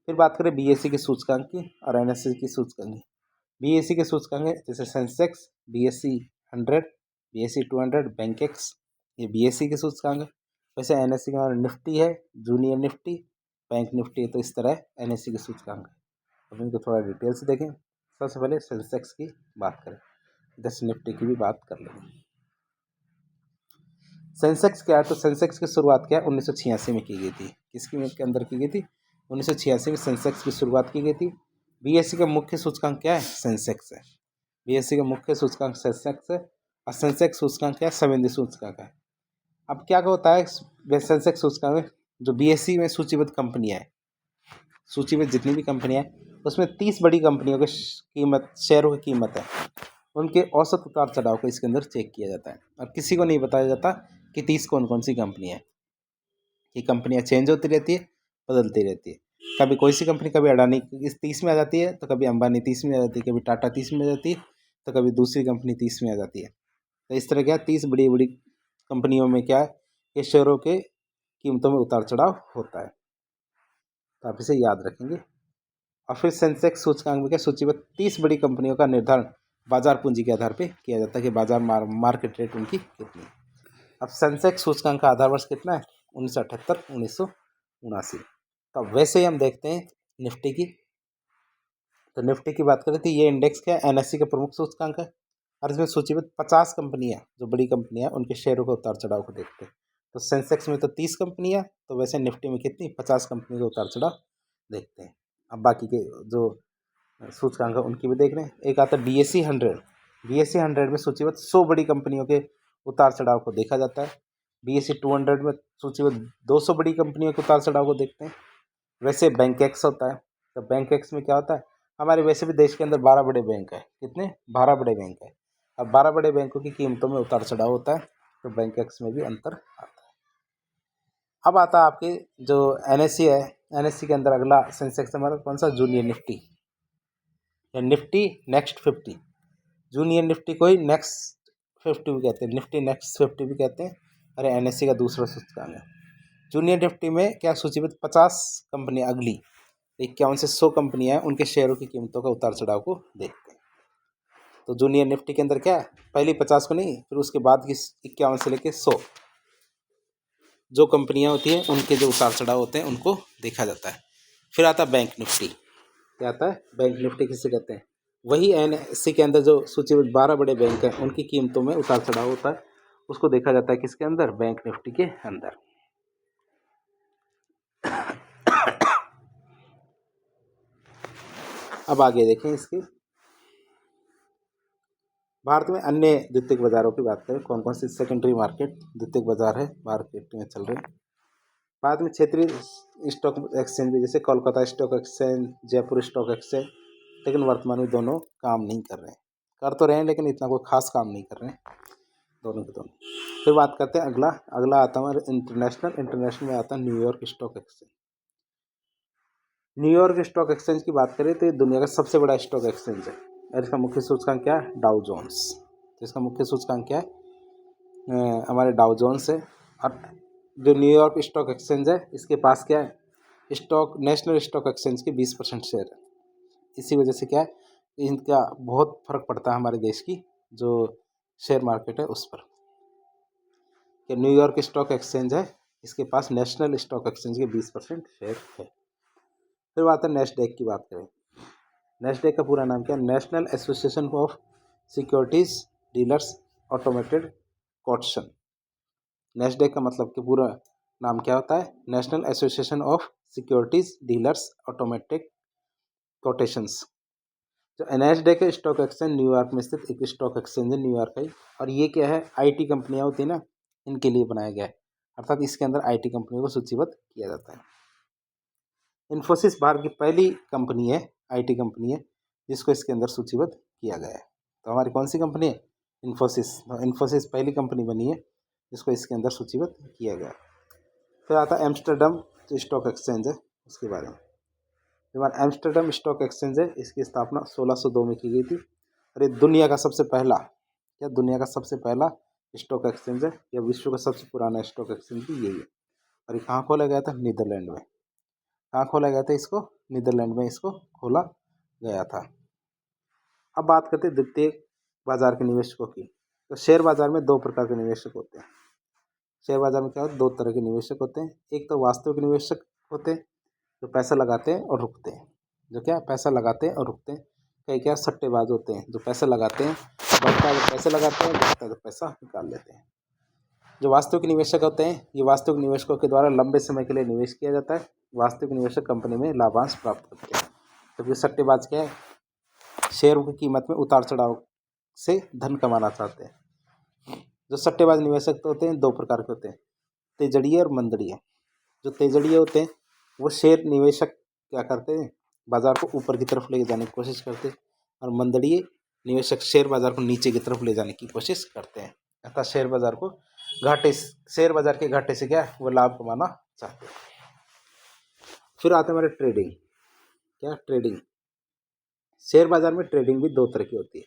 फिर बात करें बीएसई के सूचकांक की और एनएसई की सूचकांक की। बीएसई के सूचकांक जैसे सेंसेक्स, बीएसई 100, बीएसई 200, बैंकेक्स, ये BSE के सूचकांक है। वैसे NSE का निफ्टी है, जूनियर निफ्टी, बैंक निफ्टी है, तो इस तरह NSE के सूचकांक है। अब इनको थोड़ा डिटेल से देखें। सबसे पहले सेंसेक्स की बात करें, इधर से निफ्टी की भी बात कर लेंगे। सेंसेक्स क्या है, तो सेंसेक्स की शुरुआत क्या है 1986 में की गई थी। किसकी में के अंदर की गई थी? 1986 में सेंसेक्स की शुरुआत की गई थी। BSE का मुख्य सूचकांक क्या है? सेंसेक्स है। BSE का मुख्य सूचकांक सेंसेक्स है, और सेंसेक्स सूचकांक क्या है? संवेदी सूचकांक है। अब क्या होता है सेंसेक्स सूचकांक में, जो BSE में सूचीबद्ध कंपनियां है, सूचीबद्ध जितनी भी कंपनियां हैं, उसमें 30 बड़ी कंपनियों की कीमत, शेयरों की कीमत है, उनके औसत उतार चढ़ाव को इसके अंदर चेक किया जाता है। और किसी को नहीं बताया जाता कि 30 कौन कौन सी कंपनियां हैं। ये कंपनियां चेंज होती रहती है, बदलती रहती है। कभी कोई सी कंपनी, कभी अडानी इस 30 में आ जाती है, तो कभी अंबानी 30 में आ जाती है, कभी टाटा 30 में आ जाती है, तो कभी दूसरी कंपनी 30 में आ जाती है। तो इस तरह क्या 30 बड़ी बड़ी कंपनियों में क्या है कि शेयरों के कीमतों में उतार चढ़ाव होता है, तो आप इसे याद रखेंगे। और फिर सेंसेक्स सूचकांक में क्या सूचीबद्ध 30 बड़ी कंपनियों का निर्धारण बाजार पूंजी के आधार पर किया जाता है कि बाजार मार्केट रेट उनकी कितनी है। अब सेंसेक्स सूचकांक का आधार वर्ष कितना है? 1978, 1979। तो अब वैसे ही हम देखते हैं निफ्टी की। तो निफ्टी की बात करें तो ये इंडेक्स क्या है? NSE का प्रमुख सूचकांक है, और इसमें सूचीबद्ध 50 कंपनियां, जो बड़ी कंपनियां, उनके शेयरों के उतार चढ़ाव को देखते हैं। तो सेंसेक्स में तो 30 कंपनियां, तो वैसे निफ्टी में कितनी? 50 कंपनी के उतार चढ़ाव देखते हैं। अब बाकी के जो सूचकांक है उनकी भी देख रहे हैं। एक आता है BSE 100। BSE 100 में सूचीबद्ध 100 बड़ी कंपनियों के उतार चढ़ाव को देखा जाता है। BSE 200 में सूचीबद्ध 200 बड़ी कंपनियों के उतार चढ़ाव को देखते हैं। वैसे बैंक एक्स होता है, तो बैंक एक्स में क्या होता है? हमारे वैसे भी देश के अंदर 12 बड़े बैंक है। कितने? 12 बड़े बैंक है। अब 12 बड़े बैंकों की कीमतों में उतार चढ़ाव होता है, तो बैंक एक्स में भी अंतर आता है। अब आता है आपके जो NSE है, NSE के अंदर अगला सेंसेक्स हमारा कौन सा? जूनियर निफ्टी या निफ्टी नेक्स्ट 50। जूनियर निफ्टी को ही नेक्स्ट 50 भी कहते हैं, निफ्टी नेक्स्ट 50 भी कहते हैं। अरे NSE का दूसरा सूचकांक है। जूनियर निफ्टी में क्या सूचीबद्ध 50 कंपनियां, अगली 51 से 100 कंपनियां हैं, उनके शेयरों की कीमतों का उतार चढ़ाव को देखते हैं। तो जूनियर निफ्टी के अंदर क्या है? पहली 50 को नहीं, फिर उसके बाद की 51 से लेके 100 जो कंपनियां होती हैं, उनके जो उतार चढ़ाव होते हैं उनको देखा जाता है। फिर आता है बैंक निफ्टी। क्या आता है? बैंक निफ्टी किसे कहते हैं? वही NSE के अंदर जो सूचीबद्ध 12 बड़े बैंक हैं, उनकी कीमतों में उतार चढ़ाव होता है, उसको देखा जाता है किसके अंदर? बैंक निफ्टी के अंदर। अब आगे देखें इसकी, भारत में अन्य द्वितीयक बाजारों की बात करें, कौन कौन सी सेकेंडरी मार्केट, द्वितीयक बाजार है मार्केट में चल रहे हैं। भारत में क्षेत्रीय स्टॉक एक्सचेंज भी, जैसे Kolkata stock exchange, Jaipur stock exchange, लेकिन वर्तमान में दोनों काम नहीं कर रहे हैं। कर तो रहे हैं, लेकिन इतना कोई खास काम नहीं कर रहे हैं दोनों के दोनों। फिर बात करते हैं अगला आता है हमारे इंटरनेशनल में आता है New York stock exchange. New York stock exchange की बात करें तो ये दुनिया का सबसे बड़ा स्टॉक एक्सचेंज है, और इसका मुख्य सूचकांक क्या है? Dow Jones. तो इसका मुख्य सूचकांक क्या है? हमारे डाउ जोन्स है। और जो न्यूयॉर्क स्टॉक एक्सचेंज है, इसके पास क्या है? नेशनल स्टॉक एक्सचेंज के 20% शेयर है। इसी वजह से क्या है, इनका बहुत फर्क पड़ता है हमारे देश की जो शेयर मार्केट है उस पर। कि न्यूयॉर्क स्टॉक एक्सचेंज है, इसके पास नेशनल स्टॉक एक्सचेंज के 20% शेयर है। फिर बात है नेस्डैक की बात करें। नेस्डैक का पूरा नाम क्या है? National association of securities dealers automated quotation. Nasdaq का मतलब कि पूरा नाम क्या होता है? National association of securities dealers automated quotations. जो नेस्डैक स्टॉक एक्सचेंज न्यूयॉर्क में स्थित एक स्टॉक एक्सचेंज है, न्यूयॉर्क का ही। और ये क्या है? IT कंपनियां होती है ना, इनके लिए बनाया गया है, अर्थात इसके अंदर IT कंपनियों को सूचीबद्ध किया जाता है। इन्फोसिस भारत की पहली कंपनी है, IT कंपनी है, जिसको इसके अंदर सूचीबद्ध किया गया है। तो हमारी कौन सी कंपनी है? इन्फोसिस। इन्फोसिस पहली कंपनी बनी है जिसको इसके अंदर सूचीबद्ध किया गया। फिर आता है एम्स्टर्डम जो स्टॉक एक्सचेंज है, उसके बारे में। हमारा एम्स्टर्डम स्टॉक एक्सचेंज है, इसकी स्थापना 1602 में की गई थी, और ये दुनिया का सबसे पहला स्टॉक एक्सचेंज है, या विश्व का सबसे पुराना स्टॉक एक्सचेंज भी यही है। और ये कहाँ खोला गया था? नीदरलैंड में। कहाँ खोला गया था इसको? नीदरलैंड में इसको खोला गया था। अब बात करते हैं द्वितीय बाजार के निवेशकों की। तो शेयर बाजार में दो प्रकार के निवेशक होते हैं। शेयर बाजार में क्या होता है, दो तरह के निवेशक होते हैं। एक तो वास्तविक निवेशक होते हैं जो पैसा लगाते हैं और रुकते हैं, जो क्या पैसा लगाते हैं और रुकते हैं। कई क्या सट्टेबाज होते हैं जो पैसा लगाते हैं, बढ़ता है तो पैसे लगाते हैं, बढ़ता है तो पैसा निकाल लेते हैं। जो वास्तविक निवेशक होते हैं, ये वास्तविक निवेशकों के द्वारा लंबे समय के लिए निवेश किया जाता है। वास्तविक निवेशक कंपनी में लाभांश प्राप्त करते हैं। जबकि सट्टेबाज क्या है, शेयरों की कीमत में उतार चढ़ाव से धन कमाना चाहते हैं। जो सट्टेबाज निवेशक तो होते हैं दो प्रकार के होते हैं, तेजड़िए और मंदड़िए। जो तेजड़िए होते हैं वो शेयर निवेशक क्या करते हैं, बाजार को ऊपर की तरफ ले जाने की कोशिश करते हैं, और मंदड़िए निवेशक शेयर बाजार को नीचे की तरफ ले जाने की कोशिश करते हैं। अर्थात शेयर बाजार को शेयर बाजार के घाटे से क्या वो लाभ कमाना चाहते हैं। फिर आते हैं हमारे ट्रेडिंग। क्या ट्रेडिंग, शेयर बाजार में ट्रेडिंग भी दो तरह की होती है।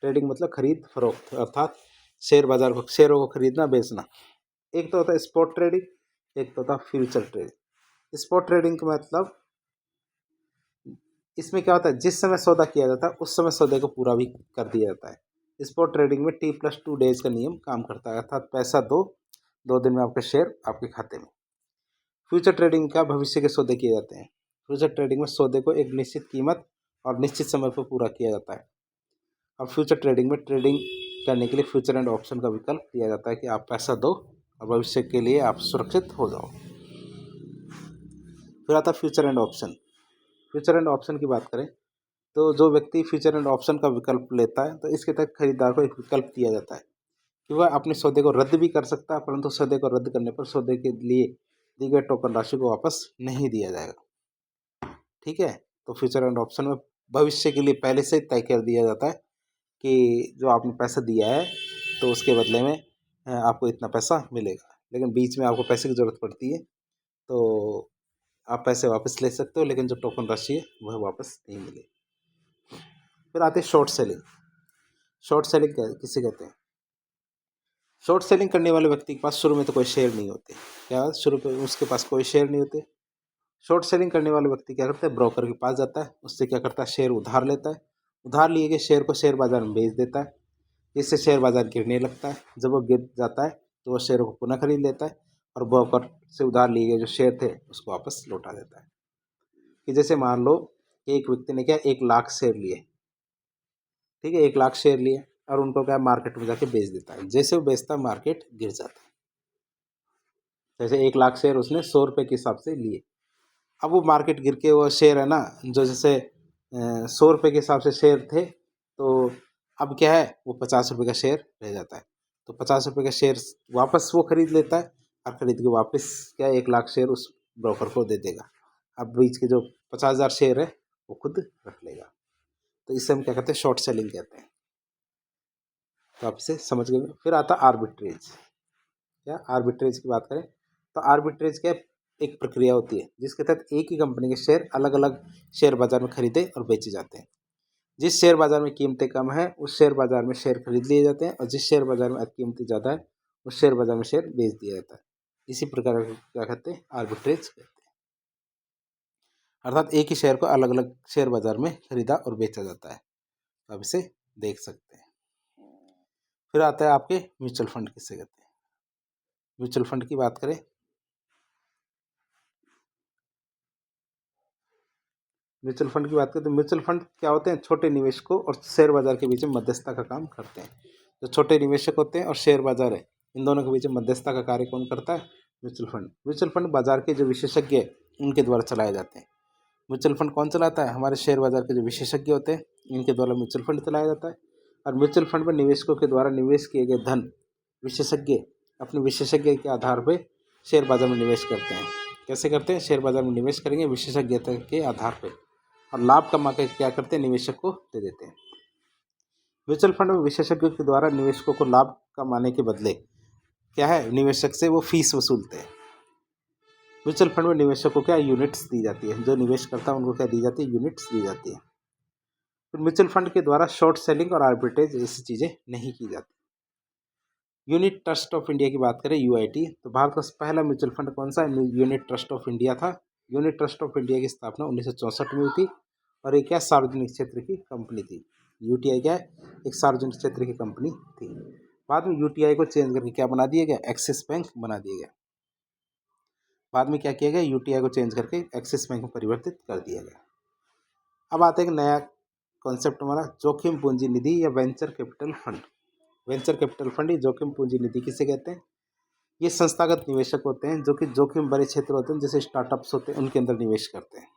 ट्रेडिंग मतलब खरीद फरोख्त, अर्थात शेयर बाजार को शेयरों को खरीदना बेचना। एक तो होता है स्पॉट ट्रेडिंग, एक तो होता है फ्यूचर ट्रेडिंग। स्पॉट ट्रेडिंग का मतलब इसमें क्या होता है, जिस समय सौदा किया जाता है उस समय सौदे को पूरा भी कर दिया जाता है। स्पॉट ट्रेडिंग में T+2 डेज का नियम काम करता है, अर्थात पैसा दो दिन में आपके शेयर आपके खाते में। फ्यूचर ट्रेडिंग का भविष्य के सौदे किए जाते हैं। फ्यूचर ट्रेडिंग में सौदे को एक निश्चित कीमत और निश्चित समय पर पूरा किया जाता है। और फ्यूचर ट्रेडिंग में ट्रेडिंग करने के लिए फ्यूचर एंड ऑप्शन का विकल्प दिया जाता है कि आप पैसा दो और भविष्य के लिए आप सुरक्षित हो जाओ। फिर आता है future and option. Future and option की बात करें तो जो व्यक्ति फ्यूचर एंड ऑप्शन का विकल्प लेता है तो इसके तहत खरीदार को एक विकल्प दिया जाता है कि वह अपने सौदे को रद्द भी कर सकता है, परंतु सौदे को रद्द करने पर सौदे के लिए दी गई टोकन राशि को वापस नहीं दिया जाएगा। ठीक है, तो फ्यूचर एंड ऑप्शन में भविष्य के लिए पहले से तय कर दिया जाता है कि जो आपने पैसा दिया है तो उसके बदले में आपको इतना पैसा मिलेगा, लेकिन बीच में आपको पैसे की ज़रूरत पड़ती है तो आप पैसे वापस ले सकते हो, लेकिन जो टोकन राशि है वह वापस नहीं मिलेगी। फिर आते हैं शॉर्ट सेलिंग। शॉर्ट सेलिंग किसे कहते हैं, शॉर्ट सेलिंग करने वाले व्यक्ति के पास शुरू में तो कोई शेयर नहीं होते। क्या शुरू में उसके पास कोई शेयर नहीं होते। शॉर्ट सेलिंग करने वाले व्यक्ति क्या करता है, ब्रोकर के पास जाता है, उससे क्या करता है, शेयर उधार लेता है। उधार लिए गए शेयर को शेयर बाजार में बेच देता है, जिससे शेयर बाजार गिरने लगता है। जब वो गिर जाता है तो वह शेयरों को पुनः खरीद लेता है और ब्रोकर से उधार लिए गए जो शेयर थे उसको वापस लौटा देता है। कि जैसे मान लो कि एक व्यक्ति ने क्या 1 लाख शेयर लिए, ठीक है, 1 लाख शेयर लिए और उनको क्या मार्केट में जाके बेच देता है। जैसे वो बेचता है मार्केट गिर जाता है। जैसे 1 लाख शेयर उसने 100 रुपये के हिसाब से लिए, अब वो मार्केट गिर के वो शेयर है ना, जो जैसे 100 रुपये के हिसाब से शेयर थे तो अब क्या है वो 50 रुपये का शेयर रह जाता है। तो 50 रुपये का शेयर वापस वो खरीद लेता है और खरीद के वापस क्या 1 लाख शेयर उस ब्रोकर को दे देगा। अब बीच के जो 50,000 शेयर है वो खुद रख लेगा। तो इससे हम क्या कहते हैं, शॉर्ट सेलिंग कहते हैं। तो आप इसे समझ गए। फिर आता आर्बिट्रेज। क्या आर्बिट्रेज की बात करें तो आर्बिट्रेज क्या एक प्रक्रिया होती है जिसके तहत एक ही कंपनी के शेयर अलग अलग शेयर बाजार में खरीदे और बेचे जाते हैं। जिस शेयर बाजार में कीमतें कम है उस शेयर बाजार में शेयर खरीद लिए जाते हैं, और जिस शेयर बाजार में कीमतें ज़्यादा है उस शेयर बाजार में शेयर बेच दिया जाता है। इसी प्रकार क्या कहते हैं, आर्बिट्रेज कहते हैं। अर्थात एक ही शेयर को अलग अलग शेयर बाजार में खरीदा और बेचा जाता है। तो आप इसे देख सकते हैं। फिर आता है आपके म्यूचुअल फंड किसे कहते हैं। म्यूचुअल फंड की बात करें, म्यूचुअल फंड की बात करें तो म्यूचुअल फंड क्या होते हैं, छोटे निवेशकों और शेयर बाजार के बीच में मध्यस्थता का काम करते हैं। जो छोटे निवेशक होते हैं और शेयर बाजार है, इन दोनों के बीच में मध्यस्थता का कार्य कौन करता है, म्यूचुअल फंड। म्यूचुअल फंड बाजार के जो विशेषज्ञ हैं उनके द्वारा चलाए जाते हैं। म्यूचुअल फंड कौन चलाता है, हमारे शेयर बाजार के जो विशेषज्ञ होते हैं इनके द्वारा म्यूचुअल फंड चलाया जाता है। और म्यूचुअल फंड में निवेशकों के द्वारा निवेश किए गए धन विशेषज्ञ अपने विशेषज्ञ के आधार पर शेयर बाजार में निवेश करते हैं। कैसे करते हैं, शेयर बाजार में निवेश करेंगे विशेषज्ञता के आधार पर, और लाभ कमा के क्या करते हैं, निवेशक को दे देते हैं। म्यूचुअल फंड में विशेषज्ञों के द्वारा निवेशकों को लाभ कमाने के बदले क्या है, निवेशक से वो फीस वसूलते हैं। म्यूचुअल फंड में निवेशक को क्या यूनिट्स दी जाती है, जो निवेश करता है उनको क्या दी जाती है, यूनिट्स दी जाती है। फिर म्यूचुअल फंड के द्वारा शॉर्ट सेलिंग और आर्बिट्रेज जैसी चीज़ें नहीं की जाती। यूनिट ट्रस्ट ऑफ इंडिया की बात करें यूआईटी, तो भारत का पहला म्यूचुअल फंड कौन सा है, यूनिट ट्रस्ट ऑफ इंडिया था। यूनिट ट्रस्ट ऑफ इंडिया की स्थापना 1964 में हुई थी और एक क्या सार्वजनिक क्षेत्र की कंपनी थी। यूटीआई क्या है, एक सार्वजनिक क्षेत्र की कंपनी थी। बाद में यूटीआई को चेंज करके क्या बना दिया गया, एक्सिस बैंक बना दिया गया। बाद में क्या किया गया, यूटीआई को चेंज करके एक्सिस बैंक में परिवर्तित कर दिया गया। अब आता है एक नया कॉन्सेप्ट हमारा, जोखिम पूंजी निधि या venture capital fund. Venture capital fund या जोखिम पूंजी निधि किसे कहते हैं? ये संस्थागत निवेशक होते हैं जो कि जोखिम भरे क्षेत्र होते हैं, जैसे स्टार्टअप्स होते हैं उनके अंदर निवेश करते हैं।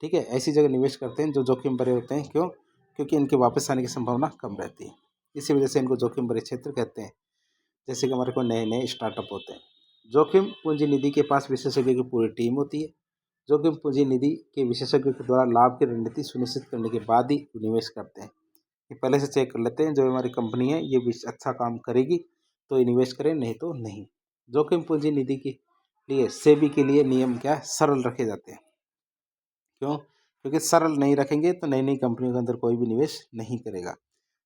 ठीक है, ऐसी जगह निवेश करते हैं जो जोखिम भरे होते हैं। क्यों? क्योंकि इनके वापस आने की संभावना कम रहती है, इसी वजह से इनको जोखिम भरे क्षेत्र कहते हैं। जैसे कि हमारे को नए नए स्टार्टअप होते हैं। जोखिम पूंजी निधि के पास विशेषज्ञ की पूरी टीम होती है। जोखिम पूंजी निधि के विशेषज्ञ के द्वारा लाभ की रणनीति सुनिश्चित करने के बाद ही निवेश करते हैं। ये पहले से चेक कर लेते हैं जो हमारी कंपनी है ये भी अच्छा काम करेगी तो ये निवेश करें, नहीं तो नहीं। जोखिम पूंजी निधि के लिए सेबी के लिए नियम क्या है, सरल रखे जाते हैं। क्यों? क्योंकि सरल नहीं रखेंगे तो नई नई कंपनियों के अंदर कोई भी निवेश नहीं करेगा,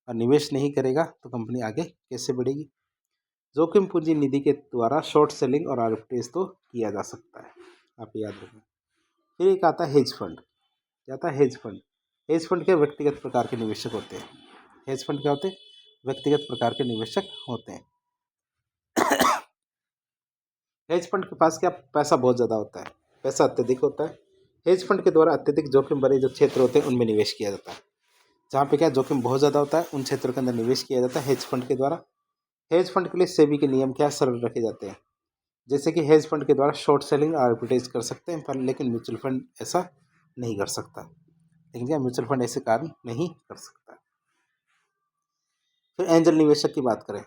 और निवेश नहीं करेगा तो कंपनी आगे कैसे बढ़ेगी। जोखिम पूंजी निधि के द्वारा शॉर्ट सेलिंग और आर्बिट्रेज तो किया जा सकता है, आप याद रखें। फिर एक आता है हेज फंड। क्या आता है? Hedge fund. हेज फंड के व्यक्तिगत प्रकार के निवेशक होते हैं। हेज फंड क्या होते हैं? व्यक्तिगत प्रकार के निवेशक होते हैं। हेज फंड के पास क्या, पैसा बहुत ज़्यादा होता है, पैसा अत्यधिक होता है। हेज फंड के द्वारा अत्यधिक जोखिम भरे जो क्षेत्र होते हैं उनमें निवेश किया जाता है। जहाँ पे क्या जोखिम बहुत ज़्यादा होता है उन क्षेत्रों के अंदर निवेश किया जाता है हेज फंड के द्वारा। हेज फंड के लिए सेबी के नियम क्या सरल रखे जाते हैं। जैसे कि हेज फंड के द्वारा शॉर्ट सेलिंग और आर्बिट्रेज कर सकते हैं, पर लेकिन म्यूचुअल फंड ऐसा नहीं कर सकता। लेकिन क्या म्यूचुअल फंड ऐसे कार्य नहीं कर सकता। फिर एंजल निवेशक की बात करें।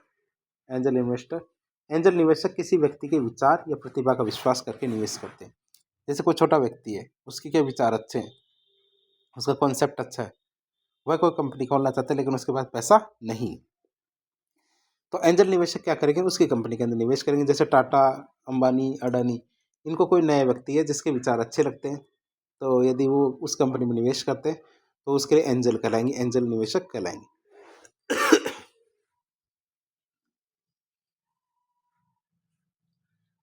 एंजल इन्वेस्टर, एंजल निवेशक किसी व्यक्ति के विचार या प्रतिभा का विश्वास करके निवेश करते हैं। जैसे कोई छोटा व्यक्ति है, उसके क्या विचार अच्छे हैं, उसका कॉन्सेप्ट अच्छा है, वह कोई कंपनी खोलना चाहता है लेकिन उसके पास पैसा नहीं, तो एंजल निवेशक क्या करेंगे, उसकी कंपनी के अंदर निवेश करेंगे। जैसे टाटा, अंबानी, अडानी, इनको कोई नया व्यक्ति है जिसके विचार अच्छे लगते हैं, तो यदि वो उस कंपनी में निवेश करते हैं तो उसके लिए एंजल कहलाएंगे, एंजल निवेशक कहलाएंगे।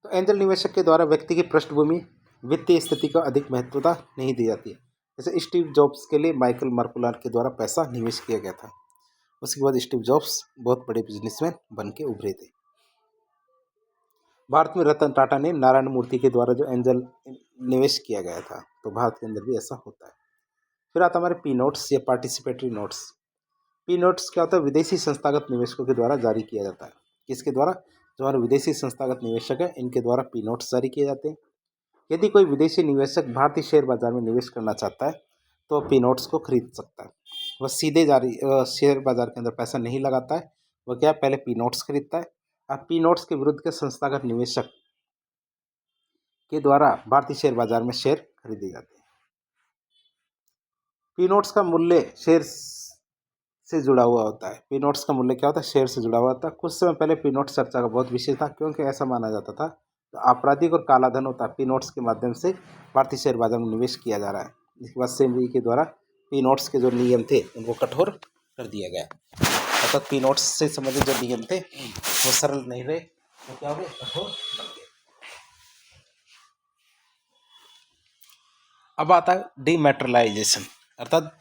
तो एंजल निवेशक के द्वारा व्यक्ति की पृष्ठभूमि, वित्तीय स्थिति को अधिक महत्वता नहीं दी जाती है। जैसे स्टीव जॉब्स के लिए माइकल मार्कुलार के द्वारा पैसा निवेश किया गया था। उसके बाद स्टीव जॉब्स बहुत बड़े बिजनेसमैन बन के उभरे थे। भारत में रतन टाटा ने नारायण मूर्ति के द्वारा जो एंजल निवेश किया गया था, तो भारत के अंदर भी ऐसा होता है। फिर आता हमारे पी नोट्स या पार्टिसिपेटरी नोट्स। पी नोट्स क्या होता है, विदेशी संस्थागत निवेशकों के द्वारा जारी किया जाता है। किसके द्वारा? जो हमारे विदेशी संस्थागत निवेशक है इनके द्वारा पी नोट्स जारी किए जाते हैं। यदि कोई विदेशी निवेशक भारतीय शेयर बाजार में निवेश करना चाहता है तो पी नोट्स को खरीद सकता है। वह सीधे जारी शेयर बाजार के अंदर पैसा नहीं लगाता है, वह क्या पहले पी नोट्स खरीदता है। अब पी नोट्स के विरुद्ध के संस्थागत निवेशक के द्वारा भारतीय शेयर बाजार में शेयर खरीदे जाते हैं। पी नोट्स का मूल्य शेयर से जुड़ा हुआ होता है। पी नोट्स का मूल्य क्या होता है, शेयर से जुड़ा हुआ होता है। कुछ समय पहले पी नोट्स चर्चा का बहुत विषय था, क्योंकि ऐसा माना जाता था तो आपराधिक और काला धन होता है, पी नोट्स के माध्यम से भारतीय शेयर बाजार में निवेश किया जा रहा है। इसके बाद सेबी के द्वारा पी नोट्स के जो नियम थे उनको कठोर कर दिया गया, अर्थात पी नोट्स से संबंधित जो नियम थे वो सरल नहीं रहे, तो क्या हो गए, कठोर बन गए। अब आता है डीमैटेरियलाइजेशन, अर्थात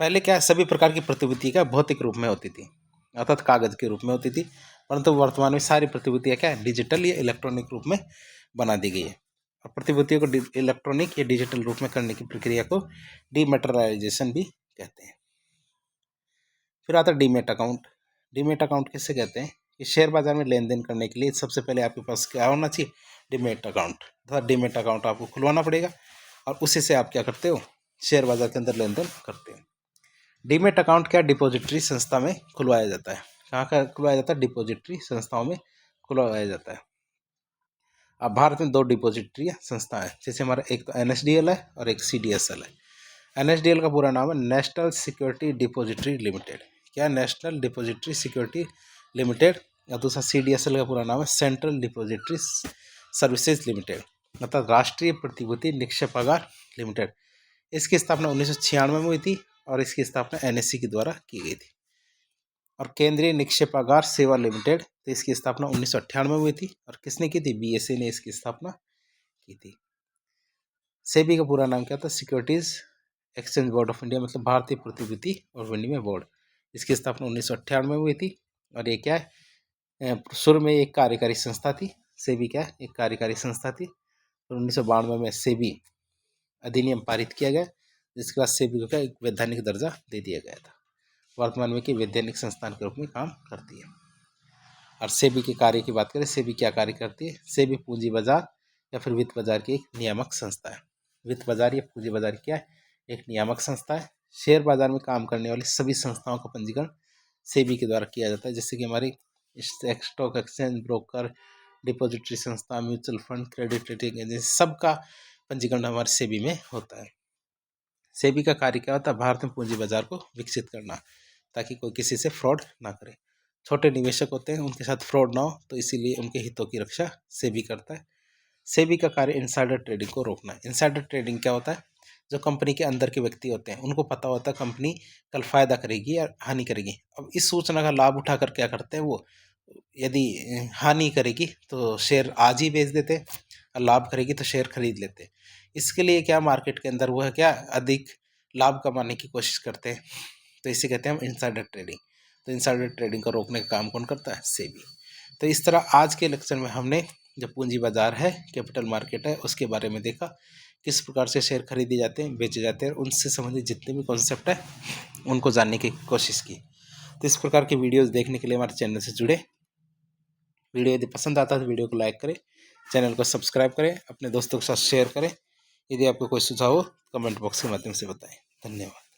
पहले क्या सभी प्रकार की प्रतिभूति क्या भौतिक रूप में होती थी, अर्थात कागज के रूप में होती थी, परंतु वर्तमान में सारी प्रतिभूतियाँ क्या है, डिजिटल या इलेक्ट्रॉनिक रूप में बना दी गई है। और प्रतिभूतियों को इलेक्ट्रॉनिक या डिजिटल रूप में करने की प्रक्रिया को डीमैटेरियलाइजेशन भी कहते हैं। फिर आता है डीमेट अकाउंट। डीमेट अकाउंट किससे कहते हैं कि शेयर बाजार में लेन देन करने के लिए सबसे पहले आपके पास क्या होना चाहिए, डीमेट अकाउंट, अर्थात डीमेट अकाउंट आपको खुलवाना पड़ेगा और उसी से आप क्या करते हो, शेयर बाजार के अंदर लेन देन करते हो। डीमेट अकाउंट क्या डिपॉजिटरी संस्था में खुलवाया जाता है। कहाँ का खुलवाया जाता है, डिपॉजिटरी संस्थाओं में खुलवाया जाता है। अब भारत में दो डिपॉजिटरी संस्था है, जैसे हमारा एक तो NSDL है और एक CDSL है। NSDL का पूरा नाम है नेशनल सिक्योरिटी डिपॉजिटरी लिमिटेड, क्या नेशनल डिपॉजिटरी सिक्योरिटी लिमिटेड, और दूसरा CDSL का पूरा नाम है सेंट्रल डिपॉजिटरी सर्विसेज लिमिटेड, मतलब राष्ट्रीय प्रतिभूति निक्षेपागार लिमिटेड। इसकी स्थापना 1996 में हुई थी और इसकी स्थापना NSE के द्वारा की गई थी। और केंद्रीय निक्षेपागार सेवा लिमिटेड, तो इसकी स्थापना 1998 में हुई थी और किसने की थी, BSE ने इसकी स्थापना की थी। सेबी का पूरा नाम क्या था, securities exchange board of India, मतलब भारतीय प्रतिभूति और विनिमय बोर्ड। इसकी स्थापना 1998 में हुई थी और ये क्या है, शुरू में एक कार्यकारी संस्था थी। सेबी क्या है, एक कार्यकारी संस्था थी। और 1992 में सेबी अधिनियम पारित किया गया, जिसके बाद सेबी को क्या एक वैधानिक दर्जा दे दिया गया था। वर्तमान में की वैधानिक संस्थान के रूप में काम करती है। और सेबी के कार्य की बात करें, सेबी क्या कार्य करती है? सेबी पूंजी बाजार या फिर वित्त बाजार की एक नियामक संस्था है। वित्त बाजार या पूंजी बाजार क्या है? एक नियामक संस्था है। शेयर बाजार में काम करने वाली सभी संस्थाओं का पंजीकरण सेबी के द्वारा किया जाता है, जैसे कि हमारी स्टॉक एक्सचेंज, ब्रोकर, डिपॉजिटरी संस्था, mutual fund, credit rating agency, सबका पंजीकरण हमारे सेबी में होता है। सेबी का कार्य क्या होता है? भारत में पूंजी बाजार को विकसित करना, ताकि कोई किसी से फ्रॉड ना करे। छोटे निवेशक होते हैं, उनके साथ फ्रॉड ना हो, तो इसीलिए उनके हितों की रक्षा सेबी करता है। सेबी का कार्य इनसाइडर ट्रेडिंग को रोकना है। इनसाइडर ट्रेडिंग क्या होता है? जो कंपनी के अंदर के व्यक्ति होते हैं, उनको पता होता है कंपनी कल फायदा करेगी या हानि करेगी। अब इस सूचना का लाभ उठाकर क्या करते हैं वो, यदि हानि करेगी तो शेयर आज ही बेच देते, और लाभ करेगी तो शेयर खरीद लेते। इसके लिए क्या मार्केट के अंदर वो है क्या, अधिक लाभ कमाने की कोशिश करते हैं, तो इसे कहते हैं हम इनसाइडर ट्रेडिंग। तो इनसाइडर ट्रेडिंग को रोकने का काम कौन करता है? सेबी। तो इस तरह आज के लेक्चर में हमने जो पूंजी बाजार है, कैपिटल मार्केट है, उसके बारे में देखा, किस प्रकार से शेयर खरीदे जाते हैं, बेचे जाते हैं, उनसे संबंधित जितने भी कॉन्सेप्ट है उनको जानने की कोशिश की। तो इस प्रकार की वीडियोस देखने के लिए हमारे चैनल से जुड़े। वीडियो यदि पसंद आता है तो वीडियो को लाइक करें, चैनल को सब्सक्राइब करें, अपने दोस्तों के साथ शेयर करें। यदि आपको कोई सुझाव हो कमेंट बॉक्स के माध्यम से बताएं। धन्यवाद।